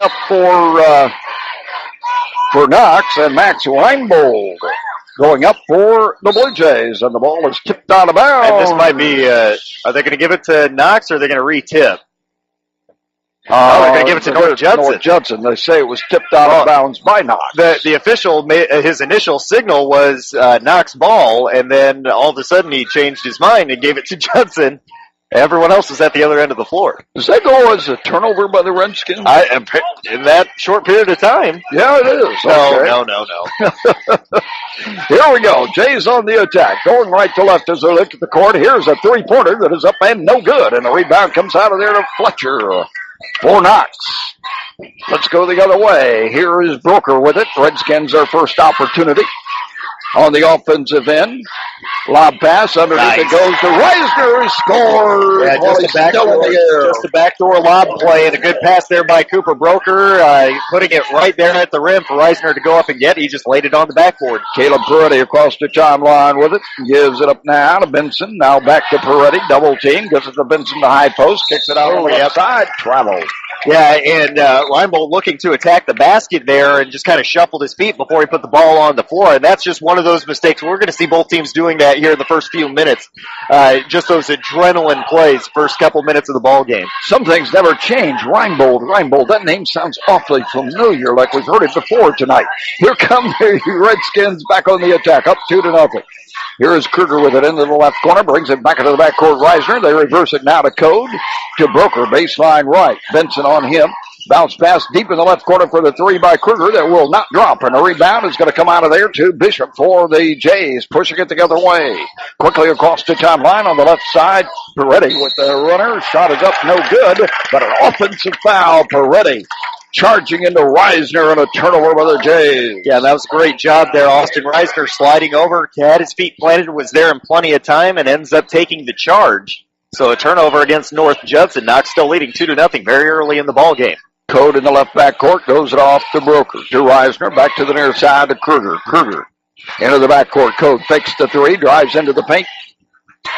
up for Knox, and Max Reinbold going up for the Blue Jays, and the ball is tipped out of bounds. And this might be, are they going to give it to Knox, or are they going to re-tip? They're going to give it to North Judson. North Judson. They say it was tipped out of bounds by Knox. The official, his initial signal was Knox ball, and then all of a sudden he changed his mind and gave it to Judson. Everyone else was at the other end of the floor. Does that go as a turnover by the Redskins? In that short period of time. Yeah, it is. No. Here we go. Jays on the attack. Going right to left as they look at the court. Here's a three-pointer that is up and no good. And the rebound comes out of there to Fletcher for Knox. Let's go the other way. Here is Broker with it. Redskins their first opportunity on the offensive end. Lob pass underneath. It goes to Reisner. Scores. Yeah, just a backdoor lob play and a good pass there by Cooper Broker, putting it right there at the rim for Reisner to go up and get. He just laid it on the backboard. Caleb Peretti across the timeline with it. Gives it up now to Benson. Now back to Peretti. Double team. Gives it to Benson, the high post. Kicks it out on the outside. Travel. Yeah, and Reinbold looking to attack the basket there and just kind of shuffled his feet before he put the ball on the floor. And that's just one of those mistakes. We're going to see both teams doing that here in the first few minutes. Just those adrenaline plays, first couple minutes of the ball game. Some things never change. Reinbold. That name sounds awfully familiar, like we've heard it before tonight. Here come the Redskins back on the attack, up 2-0. Here is Kruger with it into the left corner, brings it back into the backcourt. Reisner, they reverse it now to Code, to Broker, baseline right. Benson on him. Bounce pass deep in the left corner for the three by Kruger that will not drop. And the rebound is going to come out of there to Bishop for the Jays, pushing it the other way. Quickly across the timeline on the left side. Peretti with the runner. Shot is up, no good. But an offensive foul. Peretti charging into Reisner and a turnover by the Jays. Yeah, that was a great job there. Austin Reisner sliding over, had his feet planted, was there in plenty of time, and ends up taking the charge. So a turnover against North Judson. Knox still leading 2-0 very early in the ball game. Code in the left back court, goes it off to Broker, to Reisner, back to the near side to Kruger. Kruger into the back court. Code fakes the three, drives into the paint.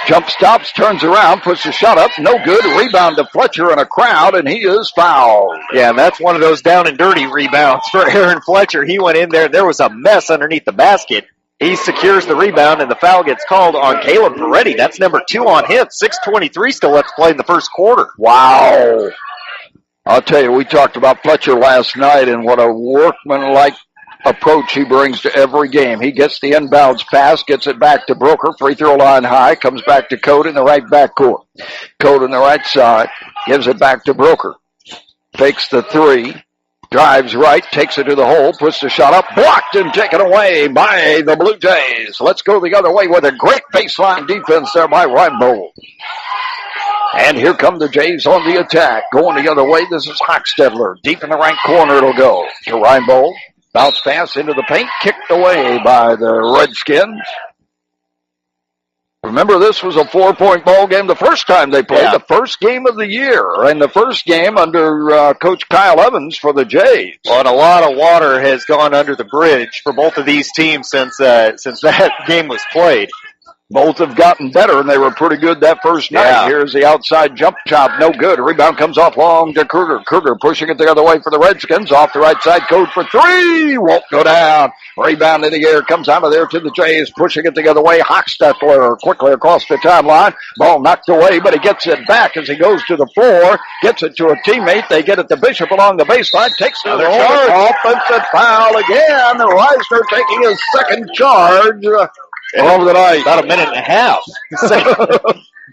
Jump stops, turns around, puts the shot up, no good. Rebound to Fletcher in a crowd, and he is fouled. Yeah, and that's one of those down and dirty rebounds for Aaron Fletcher. He went in there. There was a mess underneath the basket. He secures the rebound, and the foul gets called on Caleb Peretti. That's number 2 on him. 6:23 still left to play in the first quarter. Wow. I'll tell you, we talked about Fletcher last night and what a workmanlike approach he brings to every game. He gets the inbounds pass, gets it back to Broker, free throw line high, comes back to Code in the right backcourt. Code on the right side, gives it back to Broker. Fakes the three, drives right, takes it to the hole, puts the shot up, blocked and taken away by the Blue Jays. Let's go the other way with a great baseline defense there by Reinbold. And here come the Jays on the attack. Going the other way, this is Hochstetler. Deep in the right corner it'll go to Reinbold. Bounce pass into the paint, kicked away by the Redskins. Remember, this was a 4-point ball game the first time they played, the first game of the year, and the first game under Coach Kyle Evans for the Jays. Well, and a lot of water has gone under the bridge for both of these teams since that game was played. Both have gotten better, and they were pretty good that first night. Yeah. Here's the outside jump chop. No good. Rebound comes off long to Kruger. Kruger pushing it the other way for the Redskins. Off the right side. Code for three. Won't go down. Rebound in the air. Comes out of there to the Jays. Pushing it the other way. Hochstetler quickly across the timeline. Ball knocked away, but he gets it back as he goes to the floor. Gets it to a teammate. They get it to Bishop along the baseline. Takes another charge. Offensive foul again. Reisner taking his second charge. Over the night. About a minute and a half.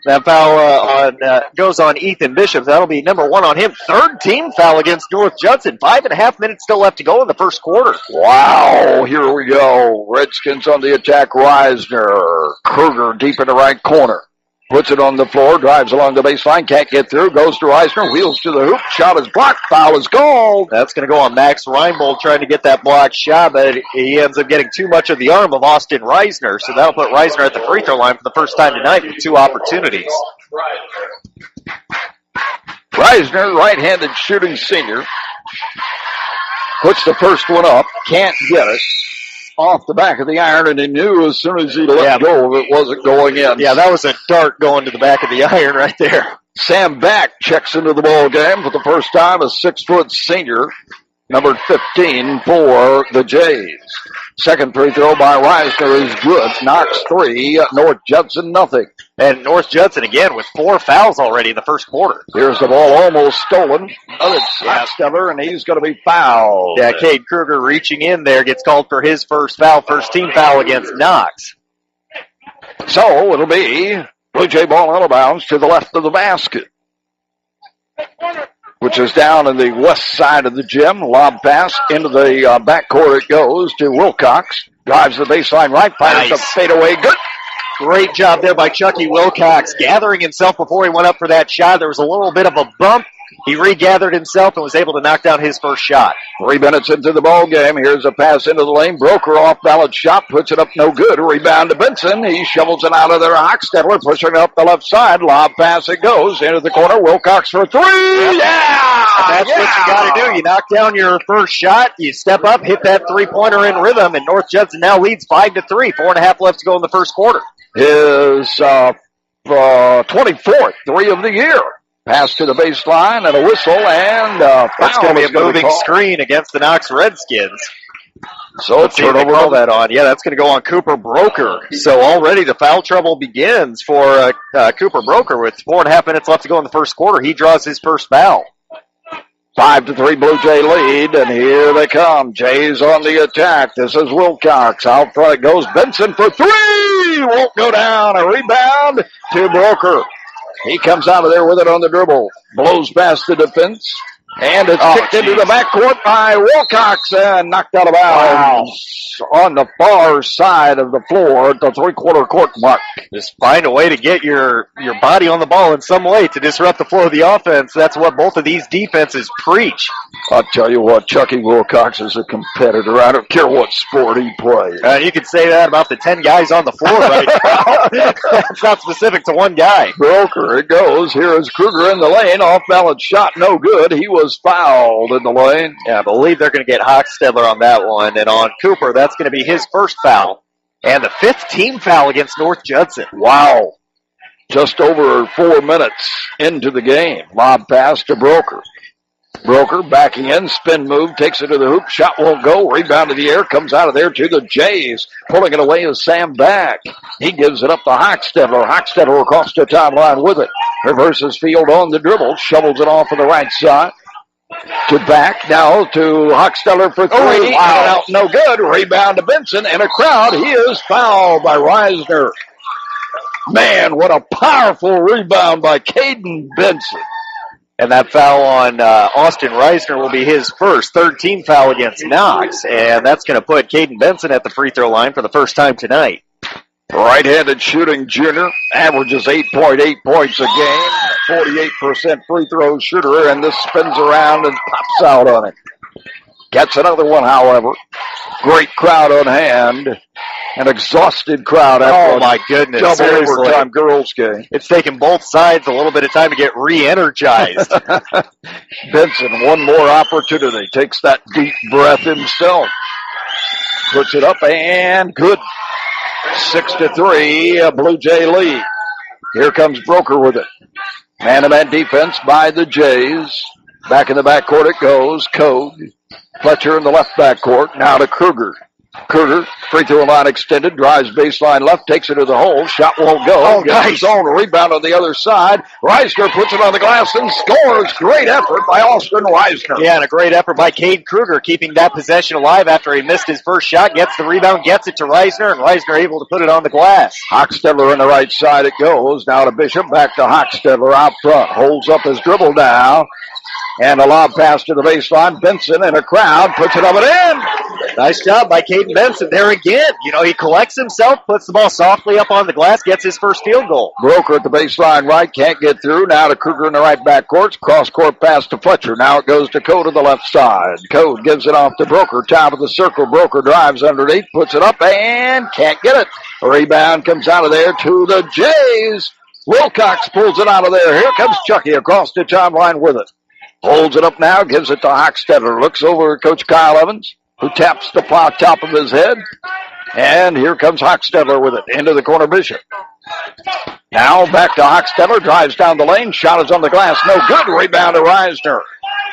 That foul goes on Ethan Bishop. That'll be number 1 on him. Third team foul against North Judson. 5.5 minutes still left to go in the first quarter. Wow, here we go. Redskins on the attack. Reisner. Kruger deep in the right corner. Puts it on the floor, drives along the baseline, can't get through, goes to Reisner, wheels to the hoop, shot is blocked, foul is called. That's going to go on Max Reinbold trying to get that blocked shot, but he ends up getting too much of the arm of Austin Reisner, so that'll put Reisner at the free throw line for the first time tonight with 2 opportunities. Reisner, right-handed shooting senior, puts the first one up, can't get it. Off the back of the iron, and he knew as soon as he let go of it wasn't going in. Yeah, that was a dart going to the back of the iron right there. Sam Back checks into the ball game for the first time, a 6-foot senior, number 15 for the Jays. Second free throw by Reisner is good. Knox 3, North Judson nothing. And North Judson again with 4 fouls already in the first quarter. Here's the ball almost stolen. Oh, it's Hochstetler, and he's going to be fouled. Yeah, Cade Kruger reaching in there gets called for his first foul, first team foul against Knox. So it'll be Blue Jay ball out of bounds to the left of the basket, which is down in the west side of the gym. Lob pass into the backcourt. It goes to Wilcox. Drives the baseline right. Fires a fadeaway. Good. Great job there by Chucky Wilcox, gathering himself before he went up for that shot. There was a little bit of a bump. He regathered himself and was able to knock down his first shot. 3 minutes into the ball game. Here's a pass into the lane. Broker off balance shot. Puts it up no good. Rebound to Benson. He shovels it out of there. Hochstetler pushing it up the left side. Lob pass it goes. Into the corner. Wilcox for 3. Yeah! And that's what you got to do. You knock down your first shot. You step up, hit that three-pointer in rhythm, and North Judson now leads 5-3. 4.5 left to go in the first quarter. His 24th 3 of the year. Pass to the baseline and a whistle, and that's going to be a moving screen against the Knox Redskins. So let's see if they call that on. Yeah, that's going to go on Cooper Broker. So already the foul trouble begins for Cooper Broker with 4.5 minutes left to go in the first quarter. He draws his first foul. 5-3 Blue Jay lead, and here they come. Jays on the attack. This is Wilcox. Out front it goes. Benson for 3. Won't go down. A rebound to Broker. He comes out of there with it on the dribble. Blows past the defense. And it's kicked into the backcourt by Wilcox and knocked out of bounds on the far side of the floor at the three-quarter court mark. Just find a way to get your body on the ball in some way to disrupt the flow of the offense. That's what both of these defenses preach. I'll tell you what, Chucky Wilcox is a competitor. I don't care what sport he plays. You could say that about the 10 guys on the floor right now. It's not specific to one guy. Broker, it goes. Here is Kruger in the lane. Off-balance shot, no good. He was fouled in the lane. Yeah, I believe they're going to get Hochstetler on that one. And on Cooper, that's going to be his first foul. And the 5th team foul against North Judson. Wow. Just over 4 minutes into the game. Lob pass to Broker. Broker backing in, spin move, takes it to the hoop, shot won't go, rebound to the air, comes out of there to the Jays. Pulling it away is Sam Back. He gives it up to Hochstetler. Hochstetler across the timeline with it. Reverses field on the dribble, shovels it off on the right side. To Back, now to Hochstetler for 3. Wow. Out, no good. Rebound to Benson, and a crowd. He is fouled by Reisner. Man, what a powerful rebound by Caden Benson. And that foul on Austin Reisner will be his first, 3rd team foul against Knox. And that's going to put Caden Benson at the free throw line for the first time tonight. Right-handed shooting junior, averages 8.8 points a game, 48% free throw shooter, and this spins around and pops out on it. Gets another one, however. Great crowd on hand. An exhausted crowd after my goodness, double overtime girls game. It's taken both sides a little bit of time to get re-energized. Benson, one more opportunity. Takes that deep breath himself. Puts it up and good. 6-3, a Blue Jay lead. Here comes Broker with it. Man-to-man defense by the Jays. Back in the backcourt it goes. Code. Fletcher in the left backcourt. Now to Kruger. Kruger, free throw line extended, drives baseline left, takes it to the hole, shot won't go. Gets his own rebound on the other side. Reisner puts it on the glass and scores. Great effort by Austin Reisner. Yeah, and a great effort by Cade Kruger, keeping that possession alive after he missed his first shot, gets the rebound, gets it to Reisner, and Reisner able to put it on the glass. Hochstetler on the right side it goes. Now to Bishop, back to Hochstetler out front. Holds up his dribble now. And a lob pass to the baseline. Benson in a crowd puts it up and in. Nice job by Caden Benson there again. You know, he collects himself, puts the ball softly up on the glass, gets his first field goal. Broker at the baseline right, can't get through. Now to Kruger in the right backcourt. Cross-court pass to Fletcher. Now it goes to Code to the left side. Code gives it off to Broker. Top of the circle. Broker drives underneath, puts it up, and can't get it. A rebound comes out of there to the Jays. Wilcox pulls it out of there. Here comes Chucky across the timeline with it. Holds it up now, gives it to Hochstetler. Looks over at Coach Kyle Evans, who taps the top of his head. And here comes Hochstetler with it into the corner. Bishop. Now back to Hochstetler, drives down the lane, shot is on the glass, no good, rebound to Reisner.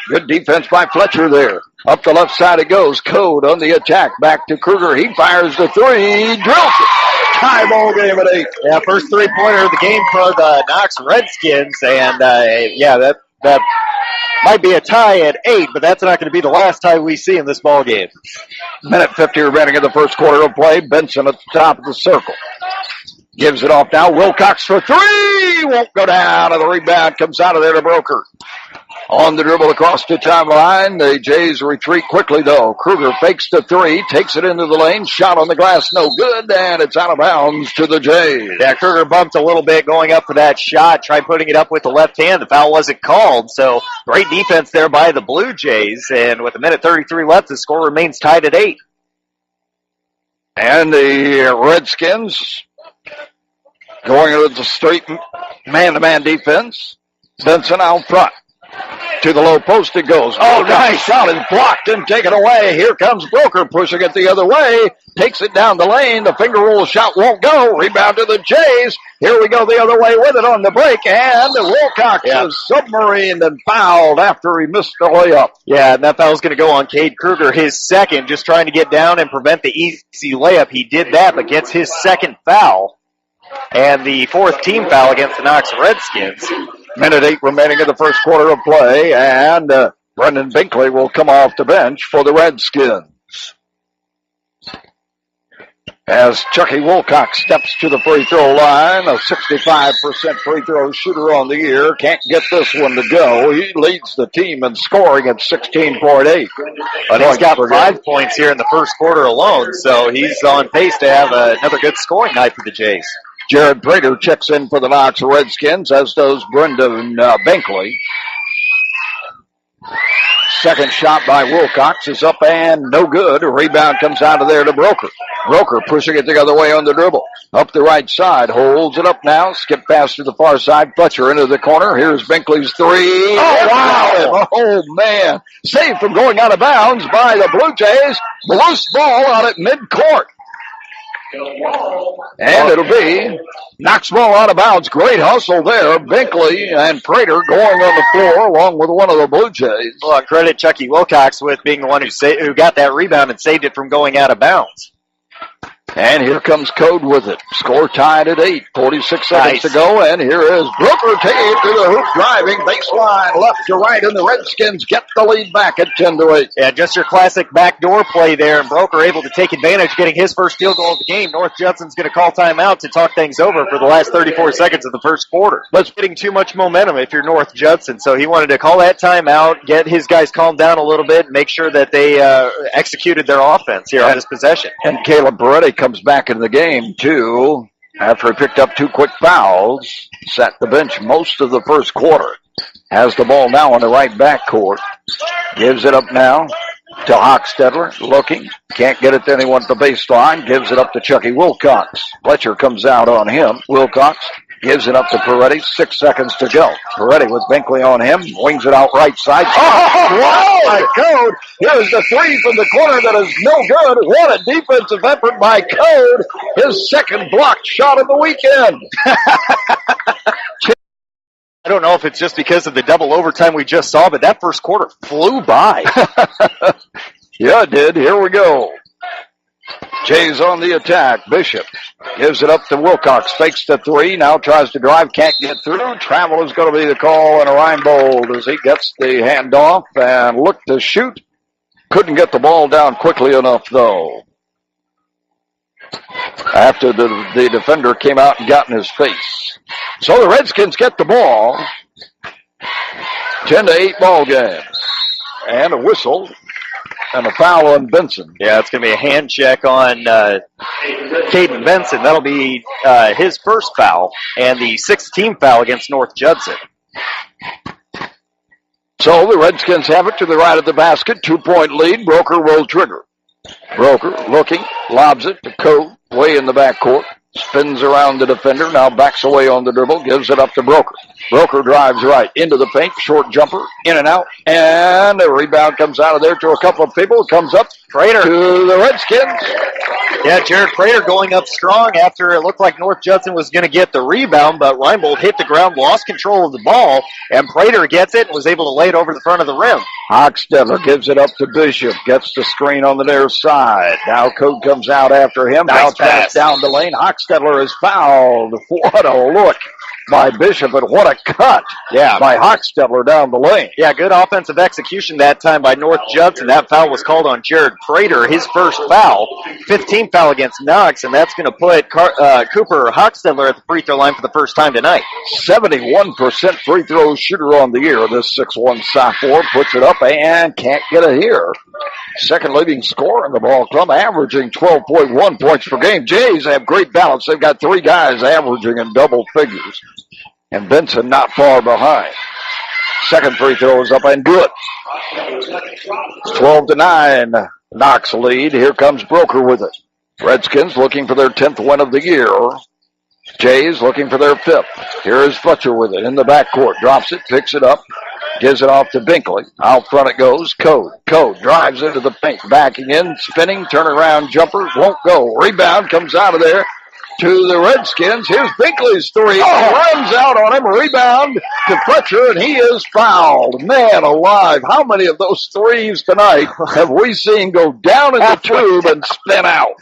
Good defense by Fletcher there. Up the left side it goes, Code on the attack, back to Kruger, he fires the three, drills it. Tie ball game at 8. Yeah, first three-pointer of the game for the Knox Redskins, and that might be a tie at 8, but that's not going to be the last tie we see in this ball game. Minute 50 remaining in the first quarter of play. Benson at the top of the circle. Gives it off now. Wilcox for three. Won't go down. And the rebound comes out of there to Broker. On the dribble across the timeline. The Jays retreat quickly, though. Kruger fakes the three. Takes it into the lane. Shot on the glass. No good. And it's out of bounds to the Jays. Yeah, Kruger bumped a little bit going up for that shot. Tried putting it up with the left hand. The foul wasn't called. So great defense there by the Blue Jays. And with a minute 33 left, the score remains tied at 8. And the Redskins going with the straight man-to-man defense. Benson out front. To the low post it goes. Oh, nice shot is blocked and taken away. Here comes Broker pushing it the other way. Takes it down the lane. The finger roll shot won't go. Rebound to the Jays. Here we go the other way with it on the break. And Wilcox is submarined and fouled after he missed the layup. Yeah, and that foul's going to go on Cade Kruger, his second, just trying to get down and prevent the easy layup. He did that, but gets his second foul. And the fourth team foul against the Knox Redskins. Minute 8 remaining in the first quarter of play, and Brendan Binkley will come off the bench for the Redskins. As Chucky Wilcox steps to the free throw line, a 65% free throw shooter on the year, can't get this one to go. He leads the team in scoring at 16.8. But he's got 5 points here in the first quarter alone, so he's on pace to have another good scoring night for the Jays. Jared Prater checks in for the Knox Redskins, as does Brendan Binkley. Second shot by Wilcox is up and no good. A rebound comes out of there to Broker. Broker pushing it the other way on the dribble. Up the right side, holds it up now. Skip pass to the far side. Fletcher into the corner. Here's Binkley's three. Oh, wow. Oh, man. Saved from going out of bounds by the Blue Jays. Loose ball out at midcourt. And it'll be Knox ball out of bounds. Great hustle there. Binkley and Prater going on the floor along with one of the Blue Jays. Well, credit Chucky Wilcox with being the one who got that rebound and saved it from going out of bounds. And here comes Code with it. Score tied at 8. 46 seconds to go. And here is Brooker taking it to the hoop, driving baseline left to right, and the Redskins get the lead back at 10-8. Yeah, just your classic backdoor play there, and Broker able to take advantage, getting his first field goal of the game. North Judson's going to call timeout to talk things over for the last 34 seconds of the first quarter. But getting too much momentum if you're North Judson, so he wanted to call that timeout, get his guys calmed down a little bit, make sure that they executed their offense here on this possession. And Caleb Beretti comes back into the game, too, after he picked up 2 quick fouls. Sat the bench most of the first quarter. Has the ball now on the right backcourt. Gives it up now to Hochstetler. Looking. Can't get it to anyone at the baseline. Gives it up to Chucky Wilcox. Fletcher comes out on him. Wilcox gives it up to Peretti. 6 seconds to go. Peretti with Binkley on him. Wings it out right side. Oh, wow! By Code. Here's the three from the corner that is no good. What a defensive effort by Code. His second blocked shot of the weekend. I don't know if it's just because of the double overtime we just saw, but that first quarter flew by. Yeah, it did. Here we go. Jays on the attack. Bishop gives it up to Wilcox. Fakes the three. Now tries to drive. Can't get through. Travel is going to be the call, and a Reinbold as he gets the handoff and looked to shoot. Couldn't get the ball down quickly enough, though. After the defender came out and got in his face. So the Redskins get the ball. 10-8 ball game. And a whistle. And a foul on Benson. Yeah, it's going to be a hand check on Caden Benson. That'll be his first foul and the 6th team foul against North Judson. So the Redskins have it to the right of the basket. 2-point lead. Broker will trigger. Broker looking, lobs it to Code, way in the backcourt. Spins around the defender, now backs away on the dribble, gives it up to Broker. Broker drives right into the paint. Short jumper, in and out. And the rebound comes out of there to a couple of people. Comes up Prater to the Redskins. Yeah, Jared Prater going up strong after it looked like North Judson was going to get the rebound, but Reinbold hit the ground, lost control of the ball, and Prater gets it and was able to lay it over the front of the rim. Hochstetler gives it up to Bishop. Gets the screen on the near side. Now Code comes out after him. Nice pass down the lane. Hochstetler is fouled. What a look by Bishop, and what a cut by Hochstetler down the lane. Yeah, good offensive execution that time by North Judson. That foul was called on Jared Prater, his first foul. 15th foul against Knox, and that's going to put Cooper Hochstetler at the free throw line for the first time tonight. 71% free throw shooter on the year. This 6'1" sophomore puts it up and can't get it here. Second leading scorer in the ball club, averaging 12.1 points per game. Jays have great balance. They've got three guys averaging in double figures. And Benson not far behind. Second free throw is up and good. 12-9. Knox lead. Here comes Broker with it. Redskins looking for their 10th win of the year. Jays looking for their 5th. Here is Fletcher with it in the backcourt. Drops it, picks it up, gives it off to Binkley. Out front it goes. Code drives into the paint. Backing in, spinning, turnaround jumper. Won't go. Rebound comes out of there to the Redskins. Here's Binkley's three. Runs out on him. Rebound to Fletcher, and he is fouled. Man alive. How many of those threes tonight have we seen go down in the tube and spin out?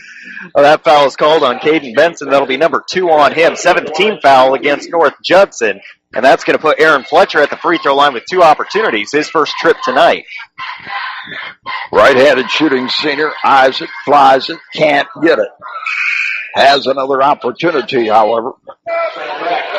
Well, that foul is called on Caden Benson. That'll be number 2 on him. 17th foul against North Judson. And that's going to put Aaron Fletcher at the free throw line with 2 opportunities. His first trip tonight. Right-handed shooting senior. Eyes it, flies it, can't get it. Has another opportunity, however.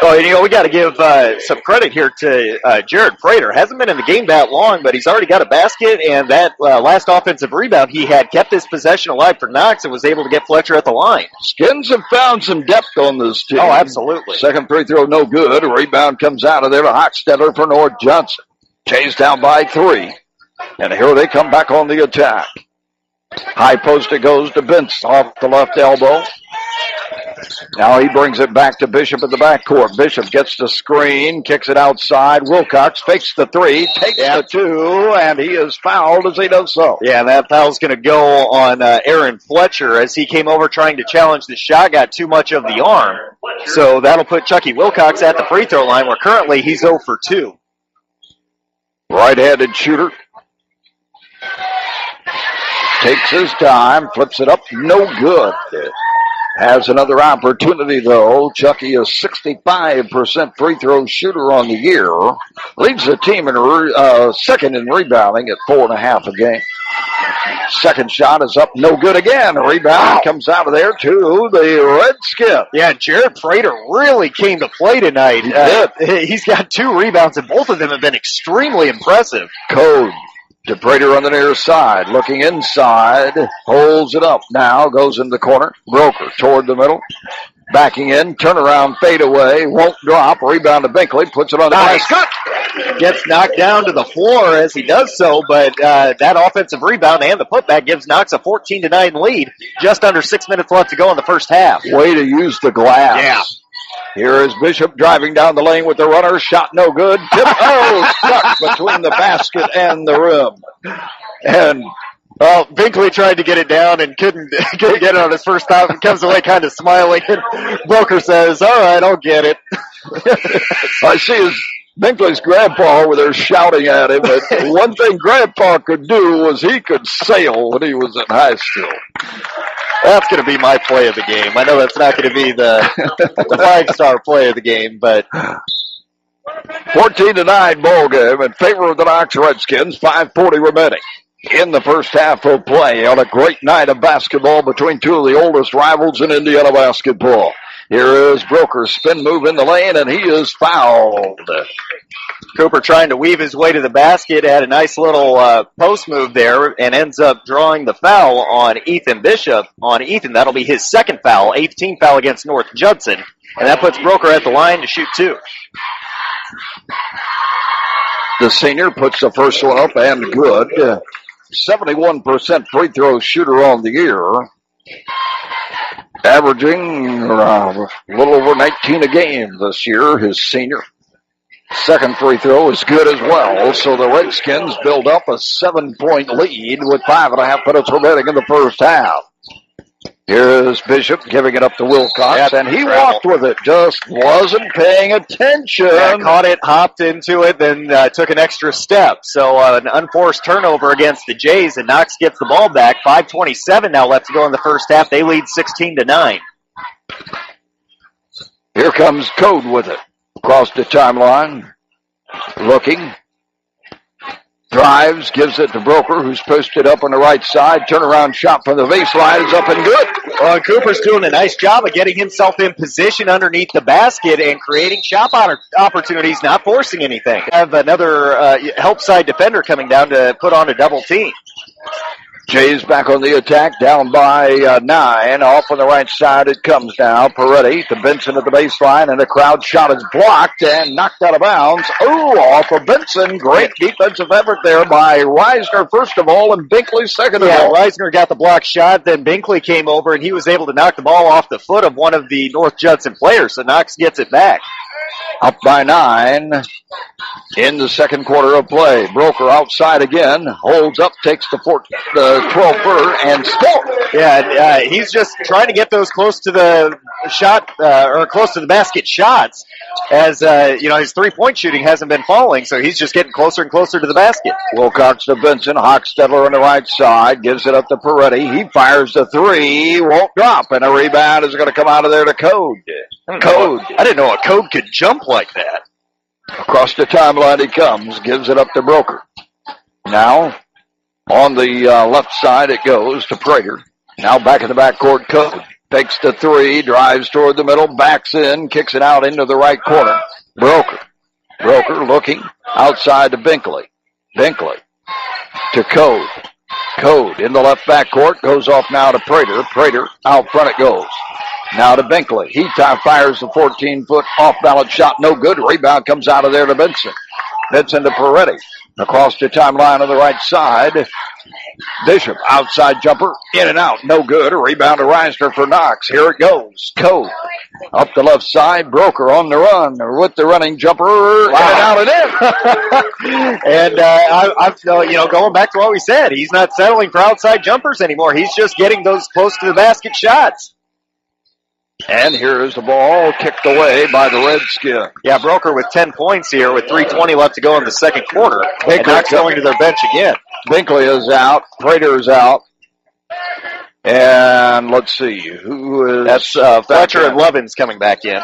Oh, we got to give some credit here to Jared Prater. Hasn't been in the game that long, but he's already got a basket, and that last offensive rebound he had kept his possession alive for Knox and was able to get Fletcher at the line. Skins have found some depth on this team. Oh, absolutely. Second free throw, no good. A rebound comes out of there to Hochstetler for North Johnson. Jays down by 3, and here they come back on the attack. High post it goes to Benson off the left elbow. Now he brings it back to Bishop in the backcourt. Bishop gets the screen, kicks it outside. Wilcox fakes the 3, takes the 2, and he is fouled as he does so. Yeah, and that foul's going to go on Aaron Fletcher as he came over trying to challenge the shot, got too much of the arm. So that'll put Chucky Wilcox at the free throw line, where currently he's 0 for 2. Right-handed shooter. Takes his time, flips it up, no good. Has another opportunity, though. Chucky is 65% free throw shooter on the year. Leads the team in second in rebounding at 4.5 a game. Second shot is up, no good again. A rebound comes out of there to the Redskins. Yeah, Jared Prater really came to play tonight. He's got 2 rebounds, and both of them have been extremely impressive. Code to Prater on the near side, looking inside, holds it up, now goes in the corner, Broker toward the middle, backing in, turnaround, fade away, won't drop, rebound to Binkley, puts it on the basket. Gets knocked down to the floor as he does so, but that offensive rebound and the putback gives Knox a 14-9 lead, just under 6 minutes left to go in the first half. Way to use the glass. Yeah. Here is Bishop driving down the lane with the runner. Shot no good. Stuck between the basket and the rim. And well, Binkley tried to get it down and couldn't get it on his first stop and comes away kind of smiling. And Broker says, all right, I'll get it. I see his Binkley's grandpa over there shouting at him. But one thing Grandpa could do was he could sail when he was in high school. That's going to be my play of the game. I know that's not going to be the 5-star play of the game, but 14-9 ball game in favor of the Knox Redskins. 5:40 remaining in the first half of play on a great night of basketball between 2 of the oldest rivals in Indiana basketball. Here is Broker's spin move in the lane, and he is fouled. Cooper trying to weave his way to the basket, had a nice little post move there, and ends up drawing the foul on Ethan Bishop. On Ethan, that'll be his second foul, 18th foul against North Judson, and that puts Broker at the line to shoot 2. The senior puts the first one up and good. 71% free throw shooter on the year. Averaging a little over 19 a game this year, his senior. Second free throw is good as well. So the Redskins build up a 7-point lead with 5.5 minutes remaining in the first half. Here's Bishop giving it up to Wilcox, and he walked with it, just wasn't paying attention. Yeah, caught it, hopped into it, then took an extra step. So an unforced turnover against the Jays, and Knox gets the ball back. 5:27 now left to go in the first half. They lead 16-9. Here comes Code with it. Across the timeline, looking. Drives, gives it to Broker, who's posted up on the right side. Turnaround shot from the baseline is up and good. Well, and Cooper's doing a nice job of getting himself in position underneath the basket and creating shot opportunities, not forcing anything. Have another help side defender coming down to put on a double team. Jays back on the attack, down by 9. Off on the right side it comes now. Peretti to Benson at the baseline, and the crowd shot is blocked and knocked out of bounds. Oh, off of Benson. Great defensive effort there by Reisner, first of all, and Binkley second of all. Reisner got the block shot, then Binkley came over, and he was able to knock the ball off the foot of one of the North Judson players, so Knox gets it back. Up by 9 in the second quarter of play. Broker outside again, holds up, takes the 12-footer, and scores. Yeah, he's just trying to get those close to the shot, or close to the basket shots, as, his three-point shooting hasn't been falling, so he's just getting closer and closer to the basket. Wilcox to Benson, Hochstetler on the right side, gives it up to Peretti. He fires the three, won't drop, and a rebound is going to come out of there to Code. I didn't know a Code could jump like that. Across the timeline he comes, gives it up to Broker. Now, on the left side it goes to Prater. Now back in the backcourt, Code takes the three, drives toward the middle, backs in, kicks it out into the right corner. Broker looking outside to Binkley. Binkley to Code. Code in the left backcourt, goes off now to Prater. Prater, out front it goes. Now to Binkley. He fires the 14-foot off-balance shot. No good. Rebound comes out of there to Benson. Benson to Peretti. Across the timeline on the right side. Bishop, outside jumper, in and out. No good. A rebound to Reisner for Knox. Here it goes. Code. Up the left side. Broker on the run with the running jumper. Wow. In and out and in. And going back to what we said, he's not settling for outside jumpers anymore. He's just getting those close to the basket shots. And here is the ball kicked away by the Redskins. Yeah, Broker with 10 points here with 3:20 left to go in the second quarter. And Knox going to their bench again. Binkley is out. Prater is out. And let's see. Who is... That's Fletcher and Lovins coming back in.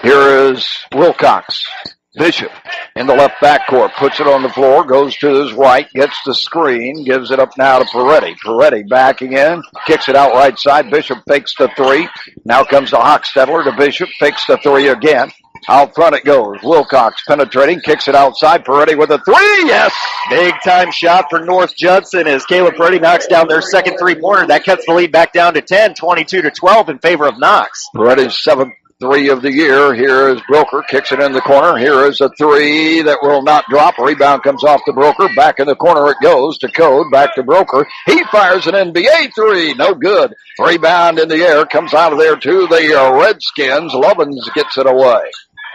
Here is Wilcox. Bishop in the left backcourt, puts it on the floor, goes to his right, gets the screen, gives it up now to Peretti. Peretti backing in, kicks it out right side. Bishop fakes the three. Now comes to Hochstetler to Bishop, fakes the three again. Out front it goes. Wilcox penetrating, kicks it outside. Peretti with a three. Yes! Big time shot for North Judson as Caleb Peretti knocks down their second three-pointer. That cuts the lead back down to 10, 22-12 in favor of Knox. Peretti's seventh three of the year. Here is Broker, kicks it in the corner. Here is a three that will not drop. Rebound comes off the Broker. Back in the corner it goes to Code. Back to Broker. He fires an NBA three. No good. Rebound in the air. Comes out of there to the Redskins. Lovins gets it away.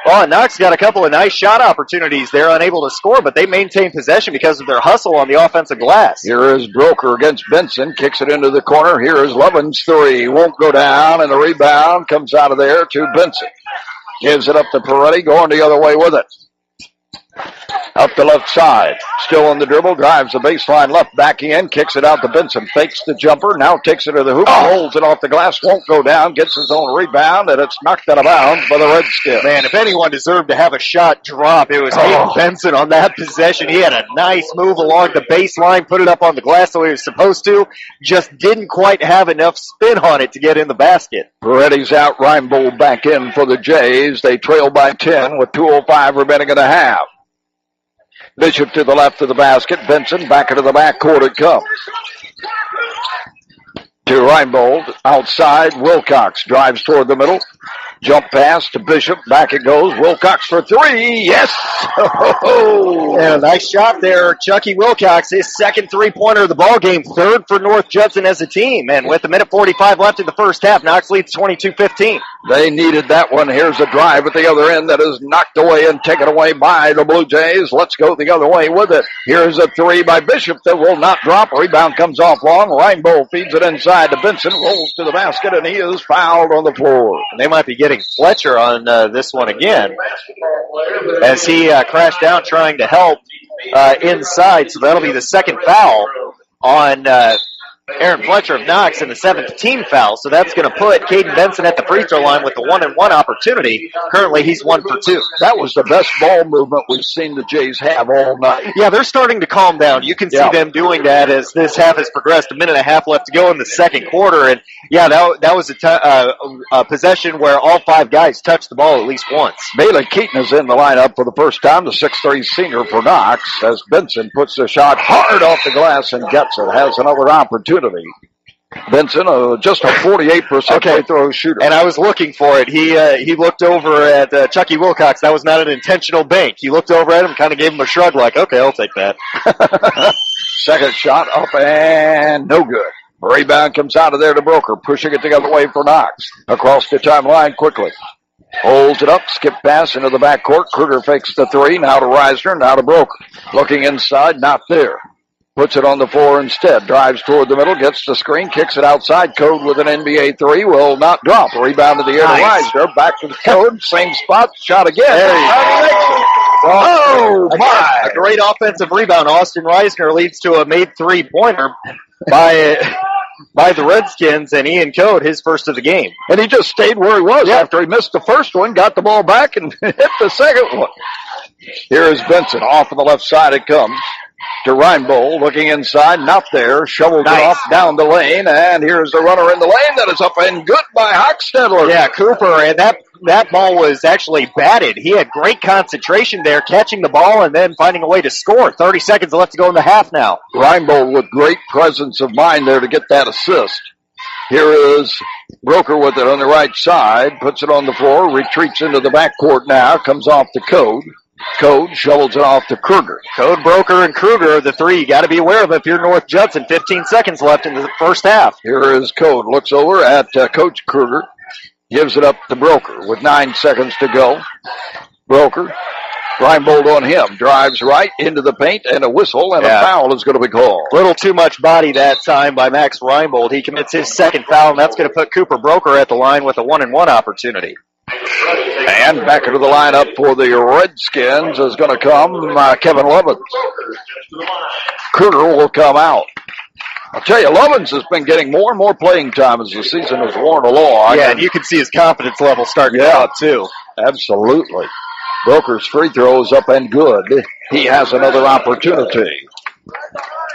Well, and Knox got a couple of nice shot opportunities there, unable to score, but they maintain possession because of their hustle on the offensive glass. Here is Broker against Benson, kicks it into the corner. Here is Lovins three, won't go down, and the rebound comes out of there to Benson. Gives it up to Peretti, going the other way with it. Up the left side, still on the dribble, drives the baseline left, backing in, kicks it out to Benson, fakes the jumper, now takes it to the hoop, holds it off the glass, won't go down, gets his own rebound, and it's knocked out of bounds by the Redskins. Man, if anyone deserved to have a shot drop, it was Hayden Benson on that possession. He had a nice move along the baseline, put it up on the glass the way he was supposed to, just didn't quite have enough spin on it to get in the basket. Peretti's out, Reinbold back in for the Jays. They trail by 10 with 2:05 remaining in the half. Bishop to the left of the basket. Benson back into the backcourt it comes. To Reinbold. Outside. Wilcox drives toward the middle. Jump pass to Bishop. Back it goes. Wilcox for three. Yes! And a nice shot there. Chucky Wilcox, his second three-pointer of the ball game. Third for North Judson as a team. And with a minute 45 left in the first half, Knox leads 22-15. They needed that one. Here's a drive at the other end that is knocked away and taken away by the Blue Jays. Let's go the other way with it. Here's a three by Bishop that will not drop. Rebound comes off long. Rainbow feeds it inside to Benson. Rolls to the basket, and he is fouled on the floor. And they might be getting Fletcher on this one again as he crashed down trying to help inside. So that'll be the second foul on Aaron Fletcher of Knox in the 7th team foul. So that's going to put Caden Benson at the free throw line with the 1-and-1 opportunity. Currently, he's 1 for 2. That was the best ball movement we've seen the Jays have all night. Yeah, they're starting to calm down. You can see them doing that as this half has progressed. A minute and a half left to go in the second quarter. And, yeah, that was a possession where all 5 guys touched the ball at least once. Bailey Keaton is in the lineup for the first time, the 6'3" senior for Knox, as Benson puts the shot hard off the glass and gets it. Has another opportunity. Benson, just a 48% free throw shooter. And I was looking for it. He looked over at Chucky Wilcox. That was not an intentional bank. He looked over at him, kind of gave him a shrug like, okay, I'll take that. Second shot up and no good. Rebound comes out of there to Broker, pushing it the other way for Knox. Across the timeline quickly. Holds it up, skip pass into the backcourt. Kruger fakes the three, now to Reisner, now to Broker. Looking inside, not there. Puts it on the floor instead. Drives toward the middle, gets the screen, kicks it outside. Code with an NBA three, will not drop. Rebound to the air to Reisner. Back to the Code, same spot, shot again. Oh, my. A great offensive rebound. Austin Reisner leads to a made three-pointer by the Redskins, and Ian Code, his first of the game. And he just stayed where he was after he missed the first one, got the ball back, and hit the second one. Here is Benson. Off on the left side it comes to Reinbold, looking inside, not there. Shoveled it off down the lane, and here's the runner in the lane that is up and good by Hochstetler. Yeah, Cooper, and that ball was actually batted. He had great concentration there, catching the ball and then finding a way to score. 30 seconds left to go in the half now. Reinbold with great presence of mind there to get that assist. Here is Broker with it on the right side, puts it on the floor, retreats into the backcourt now, comes off the Code. Code shovels it off to Kruger. Code, Broker, and Kruger are the three you got to be aware of if you're North Judson. 15 seconds left in the first half. Here is Code. Looks over at Coach Kruger. Gives it up to Broker with 9 seconds to go. Broker, Reinbold on him. Drives right into the paint, and a whistle, and a foul is going to be called. Little too much body that time by Max Reinbold. He commits his second foul, and that's going to put Cooper Broker at the line with a 1-and-1 opportunity. And back into the lineup for the Redskins is going to come Kevin Lovins. Kruger will come out. I'll tell you, Lovins has been getting more and more playing time as the season has worn along. Yeah, and you can see his confidence level starting to go up, too. Absolutely. Broker's free throw is up and good. He has another opportunity.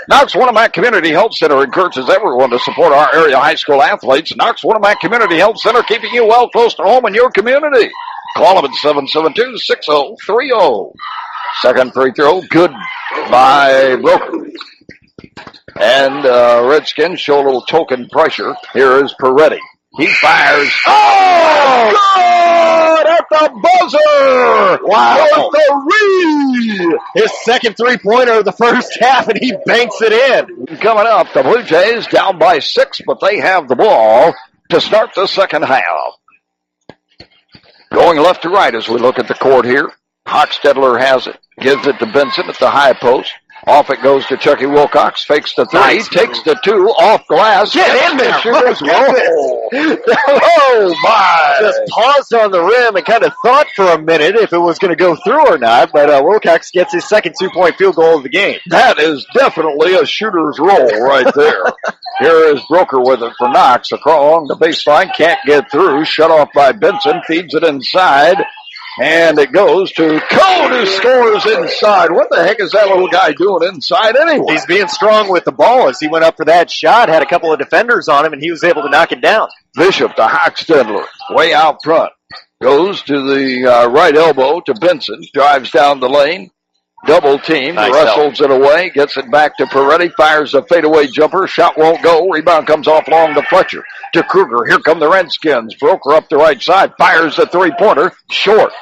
Knox Winamac Community Health Center encourages everyone to support our area high school athletes. Knox Winamac Community Health Center, keeping you well close to home in your community. Call them at 772-6030. Second free throw, good by Broker. And Redskins show a little token pressure. Here is Peretti. He fires. Oh, good at the buzzer. Wow. With the read. His second three-pointer of the first half, and he banks it in. Coming up, the Blue Jays down by 6, but they have the ball to start the second half. Going left to right as we look at the court here. Hochstetler has it. Gives it to Benson at the high post. Off it goes to Chucky Wilcox. Fakes the three. Nice. Takes the two. Off glass. Get in there. Oh, my. Just paused on the rim and kind of thought for a minute if it was going to go through or not. But Wilcox gets his second 2-point field goal of the game. That is definitely a shooter's roll right there. Here is Broker with it for Knox. Along the baseline. Can't get through. Shut off by Benson. Feeds it inside. And it goes to Code, who scores inside. What the heck is that little guy doing inside anyway? He's being strong with the ball as he went up for that shot, had a couple of defenders on him, and he was able to knock it down. Bishop to Hochstetler, way out front. Goes to the right elbow to Benson, drives down the lane. Double team, wrestles it away, gets it back to Peretti, fires a fadeaway jumper, shot won't go, rebound comes off long to Fletcher. To Kruger, here come the Redskins, Broker up the right side, fires a three-pointer, short.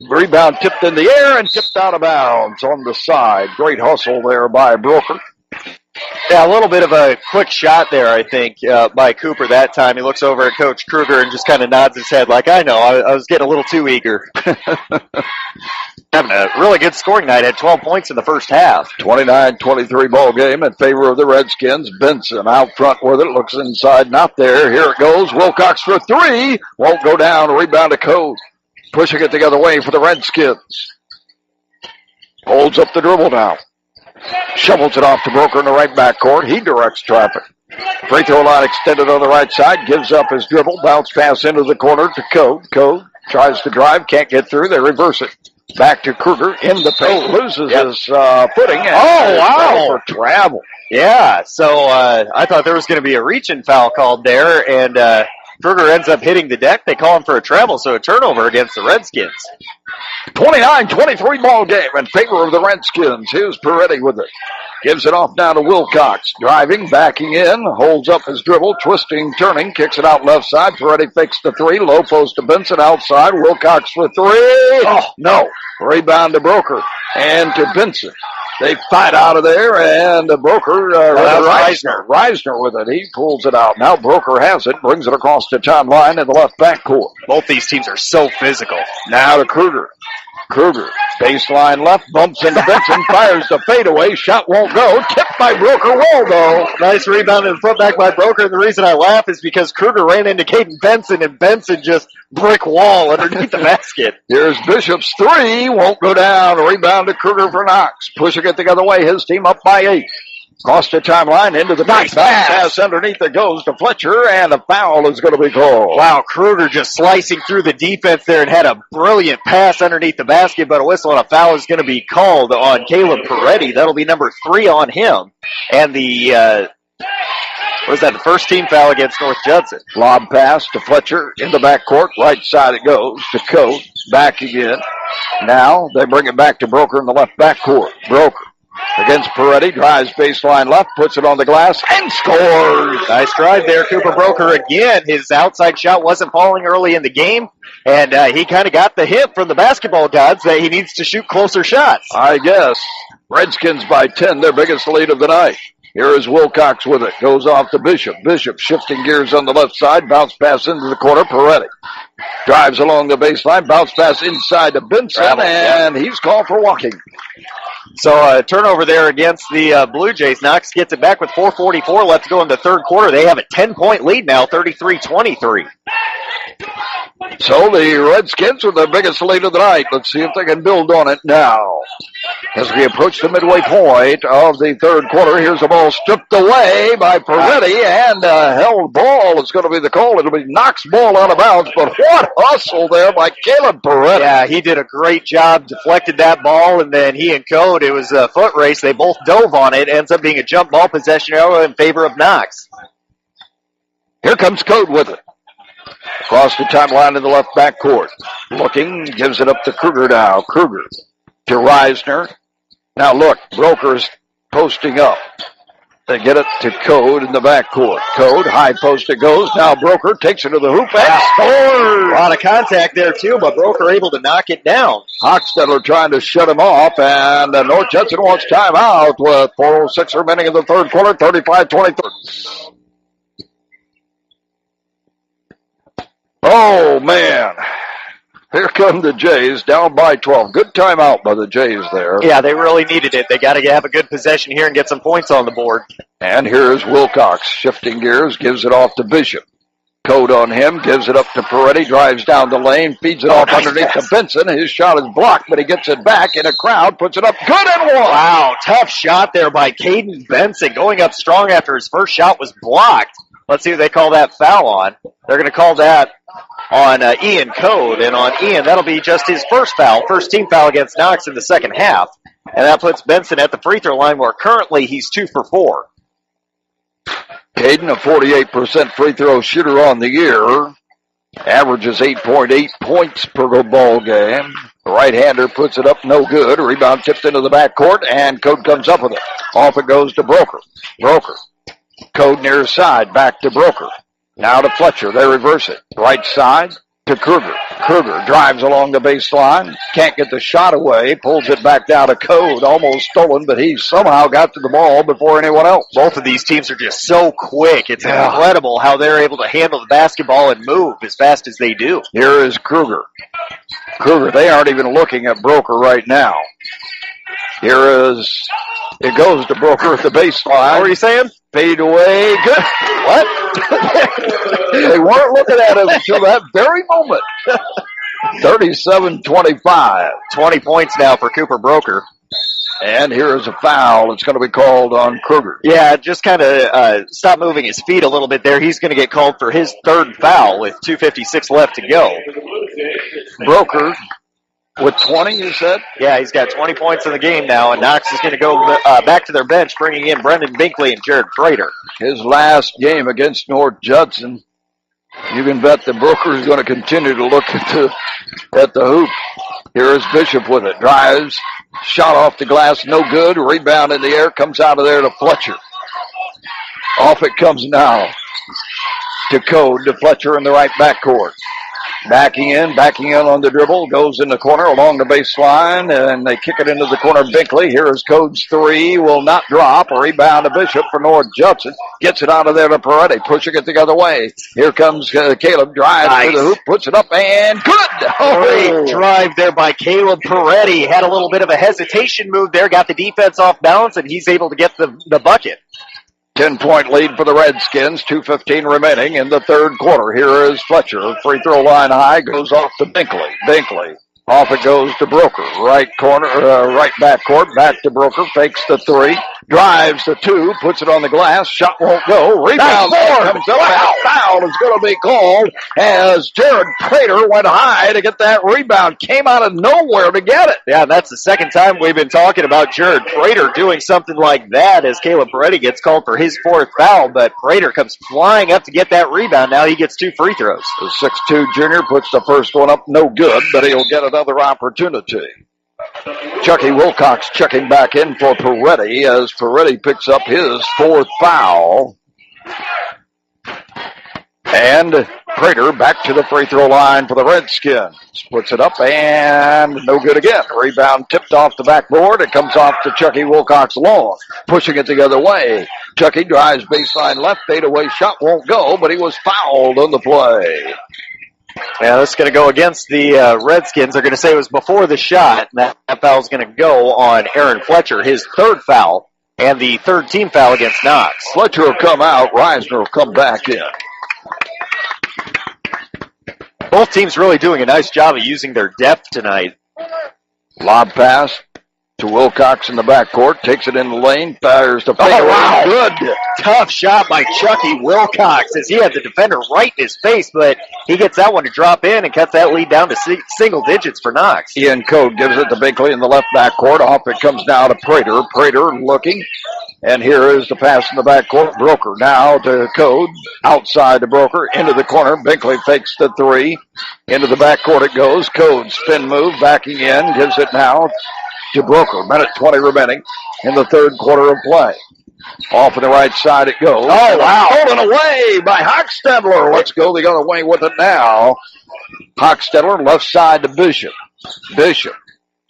Rebound tipped in the air and tipped out of bounds on the side. Great hustle there by Broker. Yeah, a little bit of a quick shot there, I think, by Cooper that time. He looks over at Coach Kruger and just kind of nods his head like, I know, I was getting a little too eager. Having a really good scoring night. Had 12 points in the first half. 29-23 ball game in favor of the Redskins. Benson out front with it. Looks inside. Not there. Here it goes. Wilcox for three. Won't go down. Rebound to Code. Pushing it the other way for the Redskins. Holds up the dribble now. Shovels it off to Broker in the right backcourt. He directs traffic. Free throw line extended on the right side. Gives up his dribble. Bounce pass into the corner to Code. Code tries to drive. Can't get through. They reverse it. Back to Kruger in the paint. Loses his footing. And wow. For travel. Yeah, so I thought there was going to be a reach-in foul called there, and Kruger ends up hitting the deck. They call him for a travel, so a turnover against the Redskins. 29-23 ball game in favor of the Redskins. Here's Peretti with it. Gives it off now to Wilcox. Driving, backing in, holds up his dribble, twisting, turning, kicks it out left side. Peretti fakes the three. Low post to Benson outside. Wilcox for three. Oh, no. Rebound to Broker and to Benson. They fight out of there, and Broker, Reisner with it. He pulls it out. Now Broker has it, brings it across the timeline in the left backcourt. Both these teams are so physical. Now to Kruger. Kruger, baseline left, bumps into Benson, fires the fadeaway, shot won't go, tipped by Broker, won't go. Nice rebound in front back by Broker, and the reason I laugh is because Kruger ran into Caden Benson, and Benson just brick wall underneath the basket. Here's Bishop's three, won't go down, rebound to Kruger for Knox, pushing it the other way, his team up by 8. Across the timeline, into the nice pass underneath it goes to Fletcher, and a foul is going to be called. Wow, Kruger just slicing through the defense there and had a brilliant pass underneath the basket, but a whistle and a foul is going to be called on Caleb Peretti. That'll be number 3 on him. And the, the first team foul against North Judson. Lob pass to Fletcher in the backcourt, right side it goes to Coate, back again. Now they bring it back to Broker in the left backcourt. Broker against Peretti, drives baseline left, puts it on the glass, and scores! Nice drive there, Cooper Broker again. His outside shot wasn't falling early in the game, and he kind of got the hint from the basketball gods that he needs to shoot closer shots. I guess. Redskins by 10, their biggest lead of the night. Here is Wilcox with it. Goes off to Bishop. Bishop shifting gears on the left side. Bounce pass into the corner. Peretti drives along the baseline. Bounce pass inside to Benson, and he's called for walking. So turnover there against the Blue Jays. Knox gets it back with 4:44 left to go in the third quarter. They have a 10-point lead now, 33-23. So the Redskins are the biggest lead of the night. Let's see if they can build on it now. As we approach the midway point of the third quarter, here's the ball stripped away by Peretti, and held ball is going to be the call. It'll be Knox ball out of bounds, but what hustle there by Caleb Peretti. Yeah, he did a great job, deflected that ball, and then he and Code, it was a foot race. They both dove on it. Ends up being a jump ball possession arrow in favor of Knox. Here comes Code with it. Across the timeline in the left backcourt. Looking, gives it up to Kruger now. Kruger to Reisner. Now look, Broker's posting up. They get it to Code in the backcourt. Code, high post it goes. Now Broker takes it to the hoop and scores. A lot of contact there too, but Broker able to knock it down. Hochstetler trying to shut him off, and North Judson wants timeout with 4:06 remaining in the third quarter, 35-23. Oh, man. Here come the Jays down by 12. Good timeout by the Jays there. Yeah, they really needed it. They got to have a good possession here and get some points on the board. And here's Wilcox shifting gears, gives it off to Bishop. Code on him, gives it up to Peretti, drives down the lane, feeds it off underneath to Benson. His shot is blocked, but he gets it back in a crowd, puts it up good and one. Wow, tough shot there by Caden Benson, going up strong after his first shot was blocked. Let's see what they call that foul on. They're going to call that on Ian Code, and on Ian, that'll be just his first foul, first team foul against Knox in the second half. And that puts Benson at the free throw line where currently he's 2 for 4. Caden, a 48% free throw shooter on the year, averages 8.8 points per ball game. The right-hander puts it up, no good. Rebound tipped into the backcourt, and Code comes up with it. Off it goes to Broker. Broker. Code near his side, back to Broker. Now to Fletcher. They reverse it. Right side. to Kruger. Kruger drives along the baseline, can't get the shot away, pulls it back down to Code, almost stolen, but he somehow got to the ball before anyone else. Both of these teams are just so quick. It's incredible how they're able to handle the basketball and move as fast as they do. Here is Kruger. Kruger, they aren't even looking at Broker right now. It goes to Broker at the baseline. What were you saying? Fade away. Good. What? They weren't looking at him until that very moment. 37-25. 20 points now for Cooper Broker. And here is a foul. It's going to be called on Kruger. Yeah, just kind of stop moving his feet a little bit there. He's going to get called for his third foul with 2:56 left to go. Broker with 20, you said? Yeah, he's got 20 points in the game now, and Knox is going to go back to their bench, bringing in Brendan Binkley and Jared Prater. His last game against North Judson. You can bet the Broker is going to continue to look at the hoop. Here is Bishop with it. Drives. Shot off the glass. No good. Rebound in the air. Comes out of there to Fletcher. Off it comes now to Code. To Fletcher in the right backcourt. Backing in on the dribble, goes in the corner along the baseline, and they kick it into the corner. Binkley, here is Code's three, will not drop. A rebound to Bishop for North Judson. Gets it out of there to Peretti, pushing it the other way. Here comes Caleb, drives to the hoop, puts it up, and good! Great drive there by Caleb Peretti. Had a little bit of a hesitation move there, got the defense off balance, and he's able to get the bucket. 10-point lead for the Redskins, 2:15 remaining in the third quarter. Here is Fletcher, free throw line high, goes off to Binkley. Binkley, off it goes to Broker. Right corner, right backcourt, back to Broker, fakes the three, drives the two, puts it on the glass, shot won't go, rebound comes up, wow. Foul is going to be called as Jared Prater went high to get that rebound, came out of nowhere to get it. Yeah, that's the second time we've been talking about Jared Prater doing something like that as Caleb Peretti gets called for his fourth foul, but Prater comes flying up to get that rebound. Now he gets two free throws. The 6'2 junior puts the first one up, no good, but he'll get another opportunity. Chucky Wilcox checking back in for Peretti as Peretti picks up his fourth foul. And Prater back to the free throw line for the Redskins. Puts it up and no good again. Rebound tipped off the backboard. It comes off to Chucky Wilcox long. Pushing it the other way. Chucky drives baseline left. Fadeaway shot won't go, but he was fouled on the play. Yeah, that's going to go against the Redskins. They're going to say it was before the shot. That foul is going to go on Aaron Fletcher, his third foul, and the third team foul against Knox. Fletcher will come out. Reisner will come back in. Both teams really doing a nice job of using their depth tonight. Lob pass to Wilcox in the backcourt. Takes it in the lane. Fires to Prater. Oh, wow. Good. Tough shot by Chucky Wilcox as he had the defender right in his face, but he gets that one to drop in and cuts that lead down to single digits for Knox. Ian Code gives it to Binkley in the left backcourt. Off it comes now to Prater. Prater looking. And here is the pass in the backcourt. Broker now to Code. Outside to Broker. Into the corner. Binkley fakes the three. Into the backcourt it goes. Code spin move. Backing in. Gives it now to Broker. Minute 20 remaining in the third quarter of play. Off on the right side it goes. Oh, wow. Stolen away by Hochstetler. Let's go the other way with it now. Hochstetler left side to Bishop. Bishop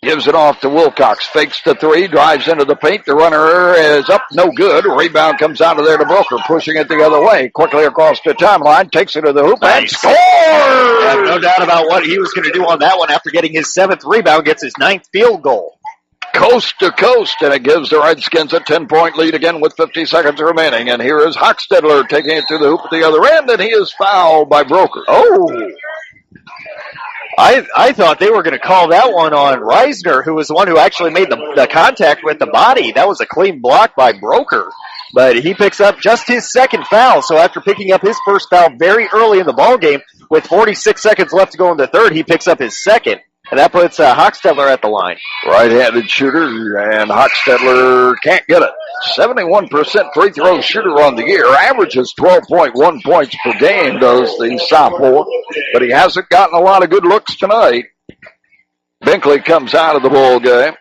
gives it off to Wilcox. Fakes the three. Drives into the paint. The runner is up. No good. Rebound comes out of there to Broker. Pushing it the other way. Quickly across the timeline. Takes it to the hoop and scores! Yeah, no doubt about what he was going to do on that one after getting his seventh rebound. Gets his ninth field goal. Coast to coast, and it gives the Redskins a 10-point lead again with 50 seconds remaining. And here is Hochstetler taking it to the hoop at the other end, and he is fouled by Broker. Oh! I thought they were going to call that one on Reisner, who was the one who actually made the contact with the body. That was a clean block by Broker. But he picks up just his second foul. So after picking up his first foul very early in the ballgame, with 46 seconds left to go in the third, he picks up his second. And that puts Hochstetler at the line. Right-handed shooter, and Hochstetler can't get it. 71% free throw shooter on the year. Averages 12.1 points per game, does the sophomore. But he hasn't gotten a lot of good looks tonight. Binkley comes out of the ball game.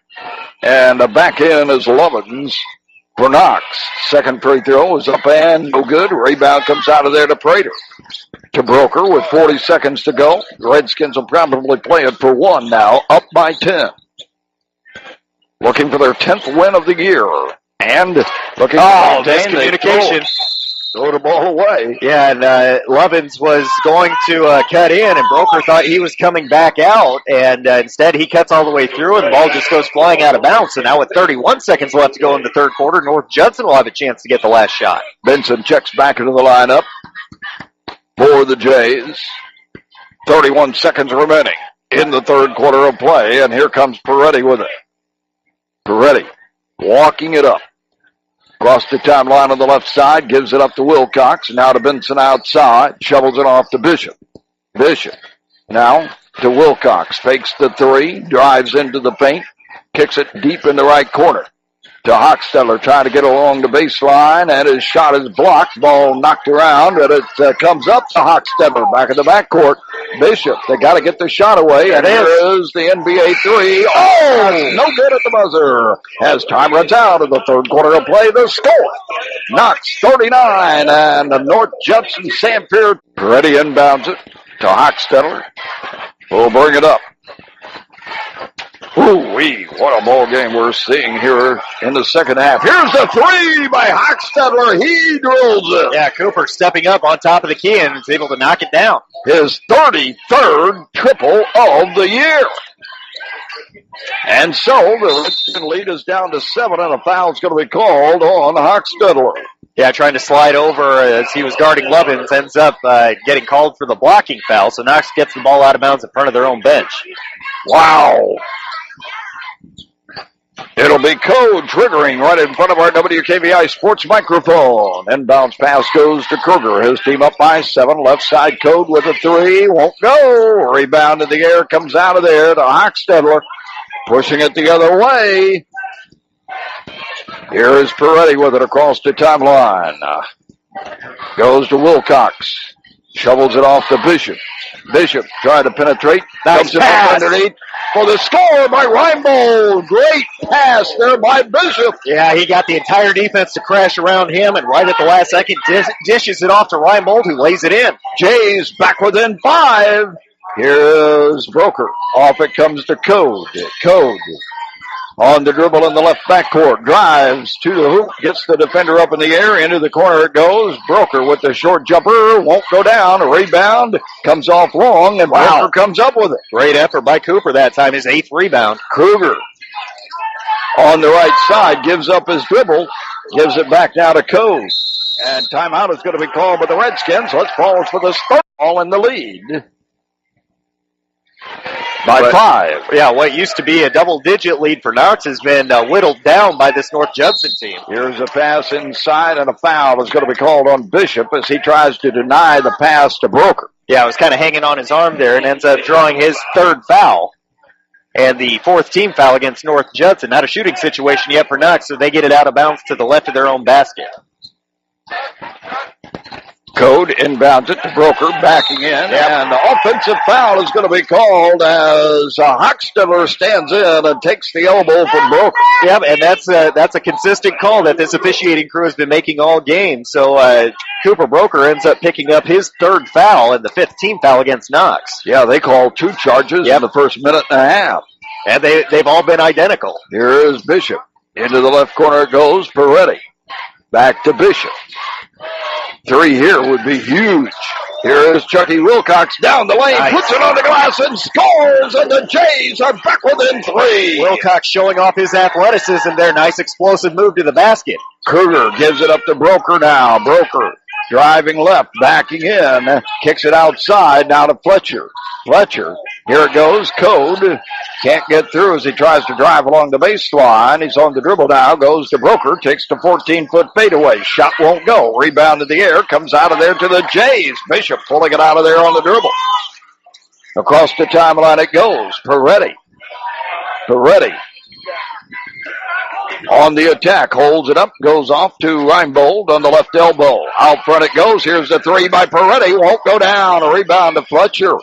And the back end is Lovins for Knox. Second free throw is up and no good. Rebound comes out of there to Prater. to Broker with 40 seconds to go. The Redskins will probably play it for one now, up by 10. Looking for their 10th win of the year. And looking for miscommunication. Throw the ball away. Yeah, and Lovins was going to cut in, and Broker thought he was coming back out, and instead he cuts all the way through, and the ball just goes flying out of bounds. So now with 31 seconds left to go in the third quarter, North Judson will have a chance to get the last shot. Benson checks back into the lineup for the Jays. 31 seconds remaining in the third quarter of play, and here comes Peretti with it. Peretti walking it up. Across the timeline on the left side, gives it up to Wilcox. Now to Benson outside, shovels it off to Bishop. Bishop now to Wilcox. Fakes the three, drives into the paint, kicks it deep in the right corner. To Hochstetler, trying to get along the baseline, and his shot is blocked. Ball knocked around, and it comes up to Hochstetler back in the backcourt. Bishop, they got to get the shot away, and here is the NBA three. Oh, no good at the buzzer. As time runs out of the third quarter of play, the score: Knox 39, and the North Judson-San Pierre. Ready inbounds it to Hochstetler. We'll bring it up. Ooh-wee, what a ball game we're seeing here in the second half. Here's the three by Hochstetler. He drills it. Yeah, Cooper stepping up on top of the key and is able to knock it down. His 33rd triple of the year. And so the Redskins lead is down to 7, and a foul's going to be called on Hochstetler. Yeah, trying to slide over as he was guarding Lovins, ends up getting called for the blocking foul. So Knox gets the ball out of bounds in front of their own bench. Wow. It'll be code triggering right in front of our WKVI sports microphone. Inbounds pass goes to Kruger. His team up by 7. Left side code with a three. Won't go. Rebound in the air. Comes out of there to Hochstetler. Pushing it the other way. Here is Peretti with it across the timeline. Goes to Wilcox. Shovels it off to Bishop. Bishop trying to penetrate. Nice pass. Underneath for the score by Reinbold. Great pass there by Bishop. Yeah, he got the entire defense to crash around him, and right at the last second, dishes it off to Reinbold, who lays it in. Jays back within 5. Here's Broker. Off it comes to Code. Code on the dribble in the left backcourt. Drives to the hoop. Gets the defender up in the air. Into the corner it goes. Broker with the short jumper. Won't go down. A rebound. Comes off long, and Broker comes up with it. Great effort by Cooper that time. His 8th rebound. Kruger on the right side. Gives up his dribble. Gives it back now to Code. And timeout is going to be called by the Redskins. Let's pause for the start. All in the lead. By 5. Yeah, what used to be a double-digit lead for Knox has been whittled down by this North Judson team. Here's a pass inside, and a foul is going to be called on Bishop as he tries to deny the pass to Broker. Yeah, it was kind of hanging on his arm there and ends up drawing his 3rd foul. And the 4th team foul against North Judson. Not a shooting situation yet for Knox, so they get it out of bounds to the left of their own basket. Code inbounds it to Broker, backing in, and the offensive foul is going to be called as Hochstetler stands in and takes the elbow from Broker. Yep, and that's a consistent call that this officiating crew has been making all game. So Cooper Broker ends up picking up his 3rd foul and the 5th team foul against Knox. Yeah, they called 2 charges in the first minute and a half. And they've all been identical. Here is Bishop. Into the left corner it goes, Peretti. Back to Bishop. 3 here would be huge. Here is Chucky Wilcox down the lane, puts it on the glass and scores, and the Jays are back within 3. Wilcox showing off his athleticism there. Nice explosive move to the basket. Kruger gives it up to Broker now. Broker driving left, backing in, kicks it outside, now to Fletcher. Fletcher, here it goes, Code. Can't get through as he tries to drive along the baseline. He's on the dribble now, goes to Broker, takes the 14-foot fadeaway. Shot won't go. Rebound in the air, comes out of there to the Jays. Bishop pulling it out of there on the dribble. Across the timeline it goes. Peretti. On the attack, holds it up, goes off to Reinbold on the left elbow. Out front it goes. Here's the 3 by Peretti. Won't go down. A rebound to Fletcher.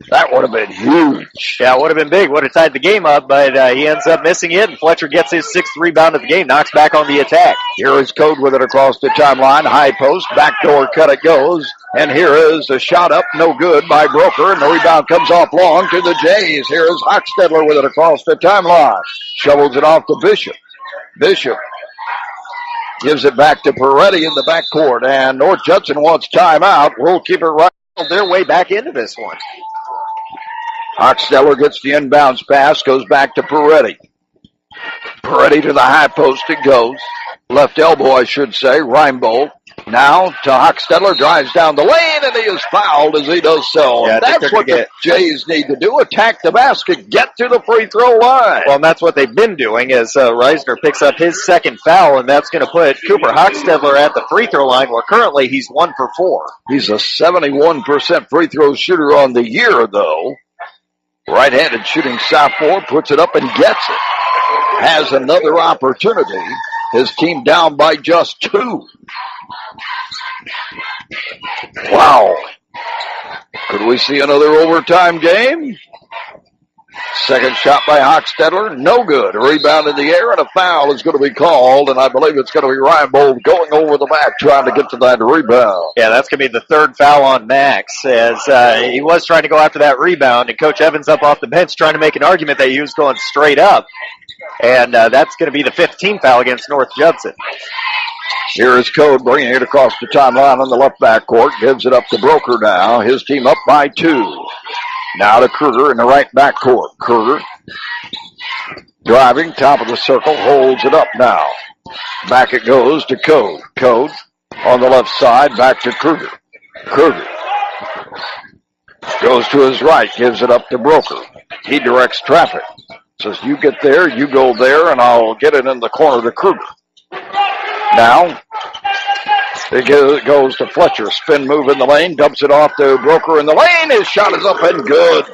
That would have been huge. Yeah, it would have been big. Would have tied the game up, but he ends up missing it, and Fletcher gets his 6th rebound of the game. Knox back on the attack. Here is Code with it across the timeline. High post, backdoor cut it goes. And here is a shot up, no good by Broker, and the rebound comes off long to the Jays. Here is Hochstetler with it across the timeline. Shovels it off to Bishop. Bishop gives it back to Peretti in the backcourt, and North Judson wants timeout. We'll keep it right. Their way back into this one. Hochstetler gets the inbounds pass, goes back to Peretti. Peretti to the high post it goes. Left elbow, I should say. Reinbold. Now to Hochstetler, drives down the lane, and he is fouled as he does so. Yeah, that's what the Jays need to do. Attack the basket, get to the free throw line. Well, and that's what they've been doing as Reisner picks up his 2nd foul, and that's going to put Cooper Hochstetler at the free throw line, where currently he's 1 for 4. He's a 71% free throw shooter on the year, though. Right-handed shooting sophomore, puts it up and gets it. Has another opportunity. His team down by just 2. Wow. Could we see another overtime game? Second shot by Hochstetler, no good. A rebound in the air, and a foul is going to be called, and I believe it's going to be Reinbold going over the back trying to get to that rebound. Yeah, that's going to be the 3rd foul on Max, as he was trying to go after that rebound, and Coach Evans up off the bench trying to make an argument that he was going straight up, and that's going to be the 15th foul against North Judson. Here is Code bringing it across the timeline on the left backcourt, gives it up to Broker now. His team up by 2. Now to Kruger in the right backcourt. Kruger driving, top of the circle, holds it up now. Back it goes to Code. Code on the left side, back to Kruger. Kruger goes to his right, gives it up to Broker. He directs traffic. Says, you get there, you go there, and I'll get it in the corner to Kruger. Now, it goes to Fletcher. Spin move in the lane. Dumps it off to Broker in the lane. His shot is up and good.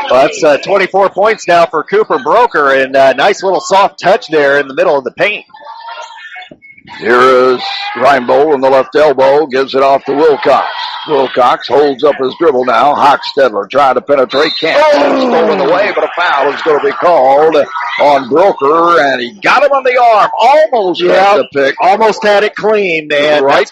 Well, that's 24 points now for Cooper Broker, and a nice little soft touch there in the middle of the paint. Here is Reinbold on the left elbow. Gives it off to Wilcox. Wilcox holds up his dribble now. Hochstetler trying to penetrate. Can't. Stolen away, but a foul is going to be called on Broker, and he got him on the arm. Almost had the pick. Almost had it clean, and right that's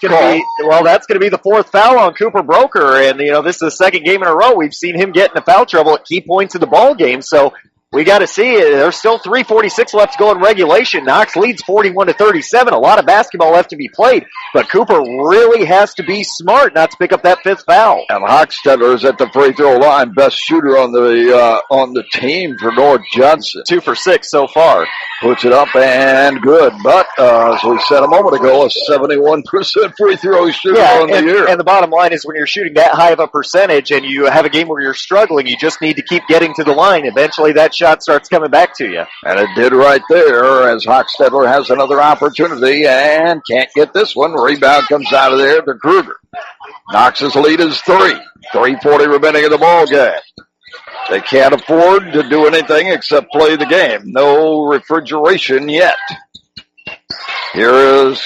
going to be the 4th foul on Cooper Broker, and this is the 2nd game in a row we've seen him get into foul trouble at key points of the ball game. So we got to see it. There's still 3:46 left to go in regulation. Knox leads 41-37. A lot of basketball left to be played, but Cooper really has to be smart not to pick up that 5th foul. And Hochstetler is at the free throw line, best shooter on the team for North Judson. 2 for 6 so far. Puts it up and good, but as we said a moment ago, a 71% free throw shooter on the year. And the bottom line is when you're shooting that high of a percentage and you have a game where you're struggling, you just need to keep getting to the line. Eventually that shot starts coming back to you. And it did right there as Hochstetler has another opportunity and can't get this one. Rebound comes out of there to Kruger. Knox's lead is 3. 3:40 remaining in the ball game. They can't afford to do anything except play the game. No refrigeration yet. Here is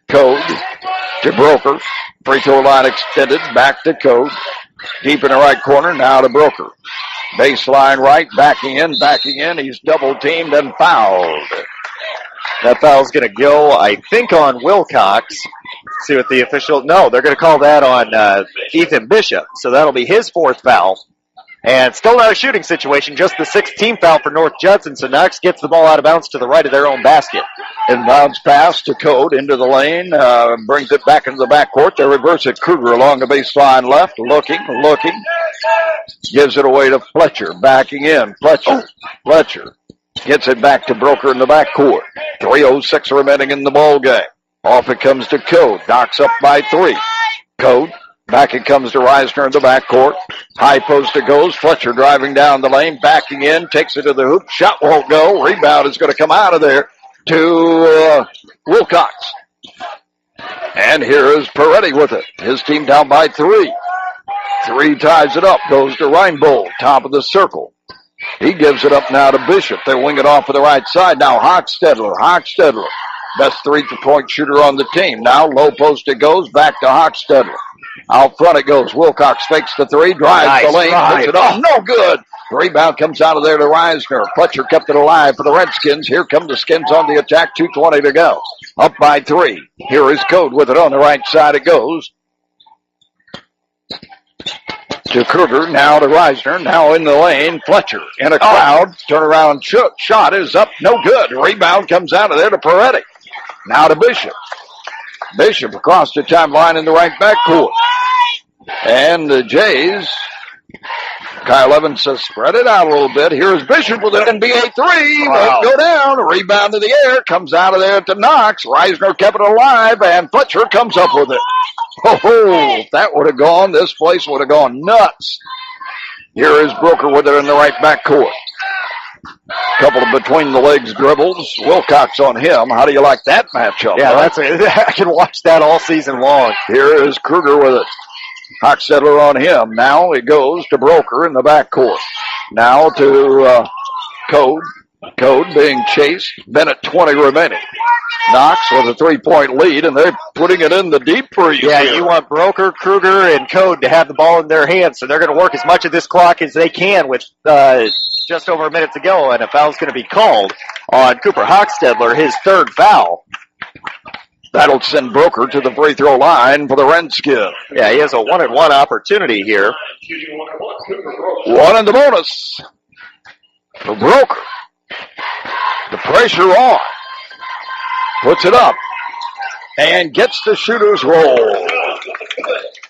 Code to Broker. Free throw line extended. Back to Code. Deep in the right corner. Now to Broker. Baseline right. Backing in. He's double teamed and fouled. That foul's going to go, I think, on Wilcox. See what the official... No, they're going to call that on Ethan Bishop. So that'll be his 4th foul. And still not a shooting situation, just the 16th foul for North Judson. So Knox gets the ball out of bounds to the right of their own basket. Inbounds pass to Code into the lane, brings it back into the backcourt. They reverse it. Kruger along the baseline left, looking. Gives it away to Fletcher, backing in. Fletcher gets it back to Broker in the backcourt. 3:06 remaining in the ball game. Off it comes to Code. Knocks up by 3. Code. Back it comes to Reisner in the backcourt. High post it goes. Fletcher driving down the lane, backing in, takes it to the hoop. Shot won't go. Rebound is going to come out of there to Wilcox. And here is Peretti with it. His team down by 3. 3 ties it up. Goes to Reinbold, top of the circle. He gives it up now to Bishop. They wing it off to the right side. Now Hochstetler. Best 3-point shooter on the team. Now low post it goes. Back to Hochstetler. Out front it goes. Wilcox fakes the three, drives the lane, puts it off. No good. The rebound comes out of there to Reisner. Fletcher kept it alive for the Redskins. Here come the Skins on the attack. 2:20 to go. Up by 3. Here is Code with it on the right side. It goes to Kruger. Now to Reisner. Now in the lane. Fletcher in a crowd. Turnaround shot is up. No good. Rebound comes out of there to Peretti. Now to Bishop. Bishop across the timeline in the right backcourt. And the Jays, Kyle Evans says, spread it out a little bit. Here's Bishop with an NBA three. Won't go down. A rebound in the air. Comes out of there to Knox. Reisner kept it alive, and Fletcher comes up with it. Oh, if that would have gone, this place would have gone nuts. Here is Brooker with it in the right backcourt. Couple of between the legs dribbles. Wilcox on him. How do you like that matchup? Yeah, I can watch that all season long. Here is Kruger with it. Hochstetler on him. Now it goes to Broker in the backcourt. Now to Code. Code being chased. Bennett 20 remaining. Knox with a 3-point lead, and they're putting it in the deep freeze. Yeah, you want Broker, Kruger, and Code to have the ball in their hands, so they're going to work as much of this clock as they can with just over a minute to go, and a foul's going to be called on Cooper Hochstetler, his third foul. That'll send Broker to the free throw line for the Redskins. Yeah, he has a 1-and-1 opportunity here. 1 in the bonus for Broker. The pressure on. Puts it up and gets the shooter's roll.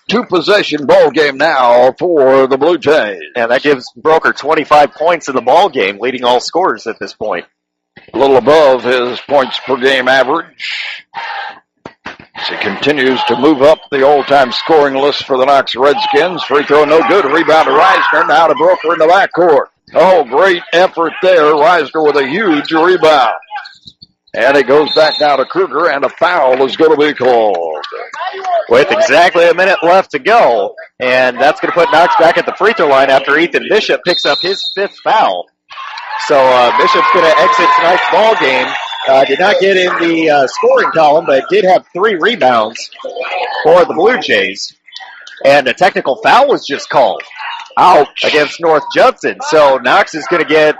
2-possession ball game now for the Blue Jays. And that gives Broker 25 points in the ball game, leading all scorers at this point. A little above his points per game average. As he continues to move up the all-time scoring list for the Knox Redskins. Free throw no good. Rebound to Reisner. Now to Broker in the backcourt. Oh, great effort there. Reisner with a huge rebound. And it goes back now to Kruger, and a foul is going to be called. With exactly a minute left to go. And that's going to put Knox back at the free throw line after Ethan Bishop picks up his 5th foul. So Bishop's going to exit tonight's ball game. Did not get in the scoring column, but did have 3 rebounds for the Blue Jays. And a technical foul was just called. Ouch. Against North Judson. So Knox is going to get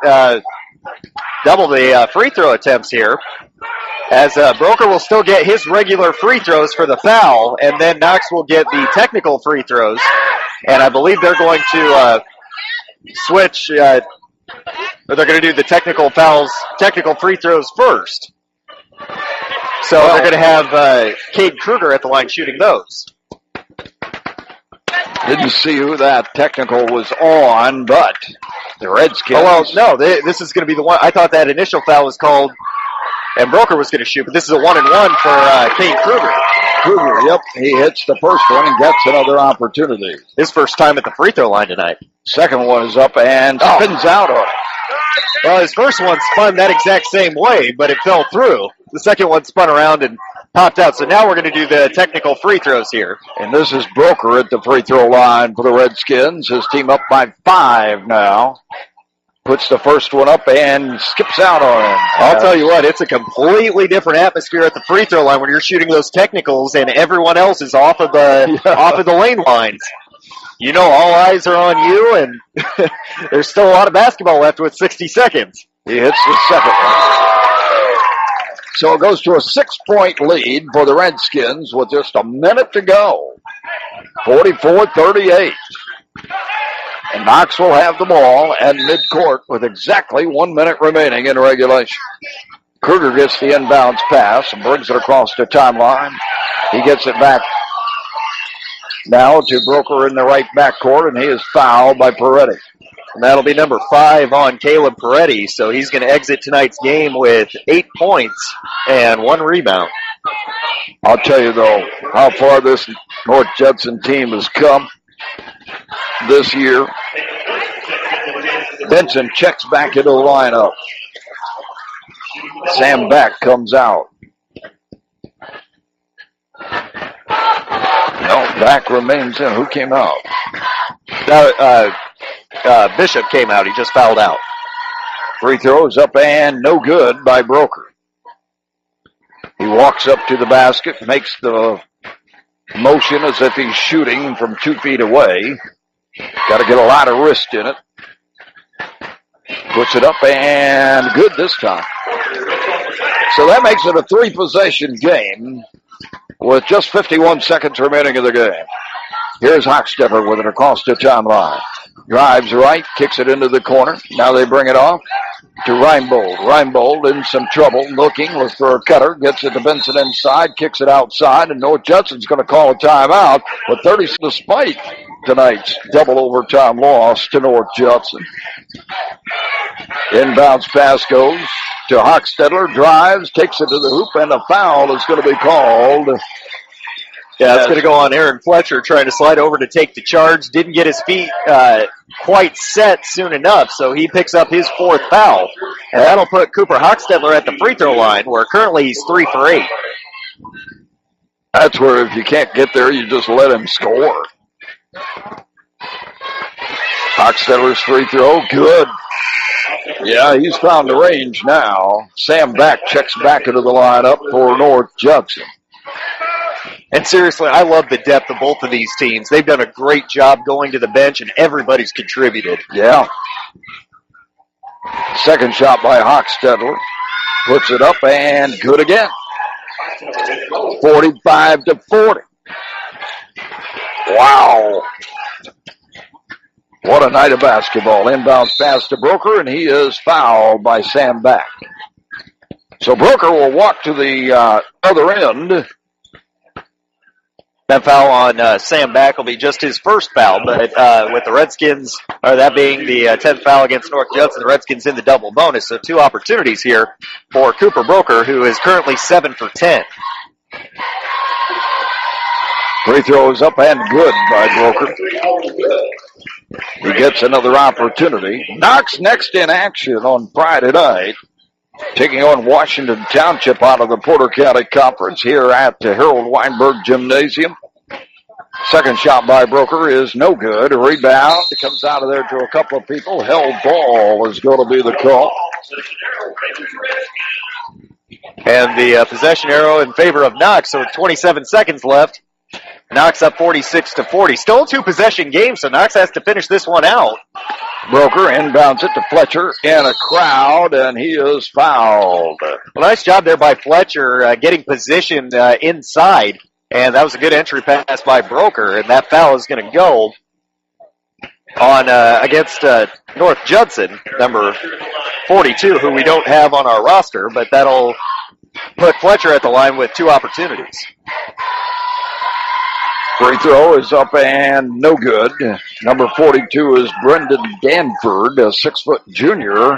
double the free throw attempts here. As Broker will still get his regular free throws for the foul, and then Knox will get the technical free throws. And I believe they're going to switch, or they're going to do the technical free throws first. So they're going to have Cade Kruger at the line shooting those. Didn't see who that technical was on, but the Redskins. Oh, well, no, this is going to be the one. I thought that initial foul was called, and Broker was going to shoot, but this is a 1-and-1 for Cade Kruger. Kruger, yep, he hits the first one and gets another opportunity. His first time at the free throw line tonight. Second one is up and spins out on it. Well, his first one spun that exact same way, but it fell through. The second one spun around and popped out. So now we're going to do the technical free throws here. And this is Broker at the free throw line for the Redskins. His team up by 5 now. Puts the first one up and skips out on him. I'll tell you what, it's a completely different atmosphere at the free throw line when you're shooting those technicals and everyone else is off of the lane lines. You know, all eyes are on you, and there's still a lot of basketball left with 60 seconds. He hits the second one. So it goes to a 6-point lead for the Redskins with just a minute to go. 44-38. And Knox will have the ball at midcourt with exactly 1 minute remaining in regulation. Kruger gets the inbounds pass and brings it across the timeline. He gets it back now to Broker in the right backcourt, and he is fouled by Peretti. And that'll be number 5 on Caleb Peretti. So he's going to exit tonight's game with 8 points and 1 rebound. I'll tell you, though, how far this North Judson team has come this year. Benson checks back into the lineup. Sam Back comes out. No, Back remains in. Who came out? Bishop came out. He just fouled out. Free throws up and no good by Broker. He walks up to the basket, makes the motion as if he's shooting from 2 feet away. Got to get a lot of wrist in it. Puts it up and good this time. So that makes it a 3-possession game with just 51 seconds remaining in the game. Here's Hochstetler with it across the timeline. Drives right, kicks it into the corner. Now they bring it off to Reinbold. Reinbold in some trouble, looking for a cutter. Gets it to Benson inside, kicks it outside, and North Judson's going to call a timeout. But 30 despite tonight's double overtime loss to North Judson. Inbounds pass goes to Hochstetler. Drives, takes it to the hoop, and a foul is going to be called. Yeah, it's going to go on Aaron Fletcher trying to slide over to take the charge. Didn't get his feet quite set soon enough, so he picks up his 4th foul. And that'll put Cooper Hochstetler at the free throw line, where currently he's 3 for 8. That's where if you can't get there, you just let him score. Hochstetler's free throw, good. Yeah, he's found the range now. Sam Back checks back into the lineup for North Judson. And seriously, I love the depth of both of these teams. They've done a great job going to the bench, and everybody's contributed. Yeah. Second shot by Hochstetler. Puts it up and good again. 45-40. Wow. What a night of basketball. Inbounds pass to Broker, and he is fouled by Sam Back. So Broker will walk to the other end. That foul on Sam Back will be just his first foul, but with the Redskins, or that being the 10th foul against North Judson, the Redskins in the double bonus. So 2 opportunities here for Cooper Broker, who is currently 7 for 10. Free throw is up and good by Broker. He gets another opportunity. Knox next in action on Friday night, taking on Washington Township out of the Porter County Conference here at the Harold Weinberg Gymnasium. Second shot by Broker is no good. A rebound comes out of there to a couple of people. Held ball is going to be the call. And the possession arrow in favor of Knox, so with 27 seconds left. Knox up 46-40. Still a 2-possession game, so Knox has to finish this one out. Broker inbounds it to Fletcher in a crowd, and he is fouled. Well, nice job there by Fletcher getting positioned inside, and that was a good entry pass by Broker, and that foul is going to go on against North Judson, number 42, who we don't have on our roster, but that'll put Fletcher at the line with 2 opportunities. Free throw is up and no good. Number 42 is Brendan Danford, a 6-foot junior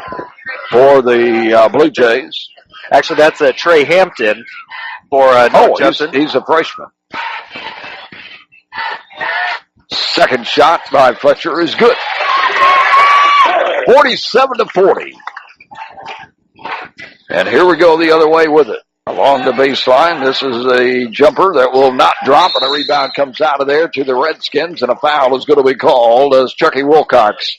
for the Blue Jays. Actually, that's Trey Hampton for North Judson. He's a freshman. Second shot by Fletcher is good. 47-40. And here we go the other way with it. Along the baseline, this is a jumper that will not drop, and a rebound comes out of there to the Redskins, and a foul is going to be called as Chucky Wilcox.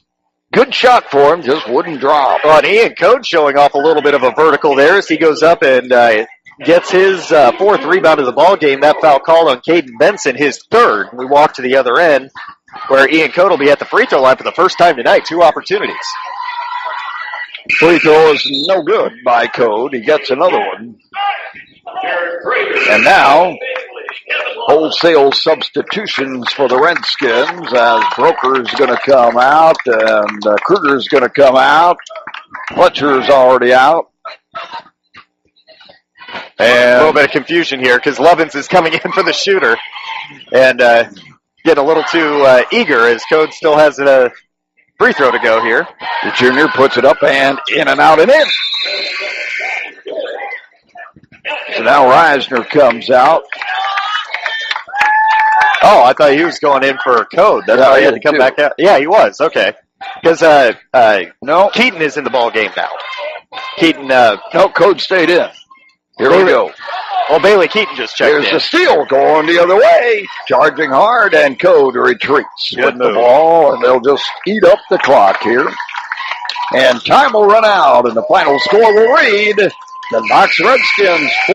Good shot for him, just wouldn't drop. Well, and Ian Code showing off a little bit of a vertical there as he goes up and gets his 4th rebound of the ball game. That foul called on Caden Benson, his 3rd. We walk to the other end where Ian Code will be at the free throw line for the first time tonight. 2 opportunities. Free throw is no good by Code. He gets another one. And now, wholesale substitutions for the Redskins as Broker's going to come out and Kruger's going to come out. Fletcher's already out. And a little bit of confusion here because Lovins is coming in for the shooter and getting a little too eager as Code still has a free throw to go here. The junior puts it up and in and out and in. So now Reisner comes out. Oh, I thought he was going in for Code. That's why he had to come back out. Yeah, he was. Okay. Because no, Keaton is in the ball game now. Keaton. No, Code stayed in. Here we go. Well, Bailey Keaton just checked in. Here's the steal going the other way. Charging hard, and Code retreats with the ball, and they'll just eat up the clock here. And time will run out, and the final score will read the Knox Redskins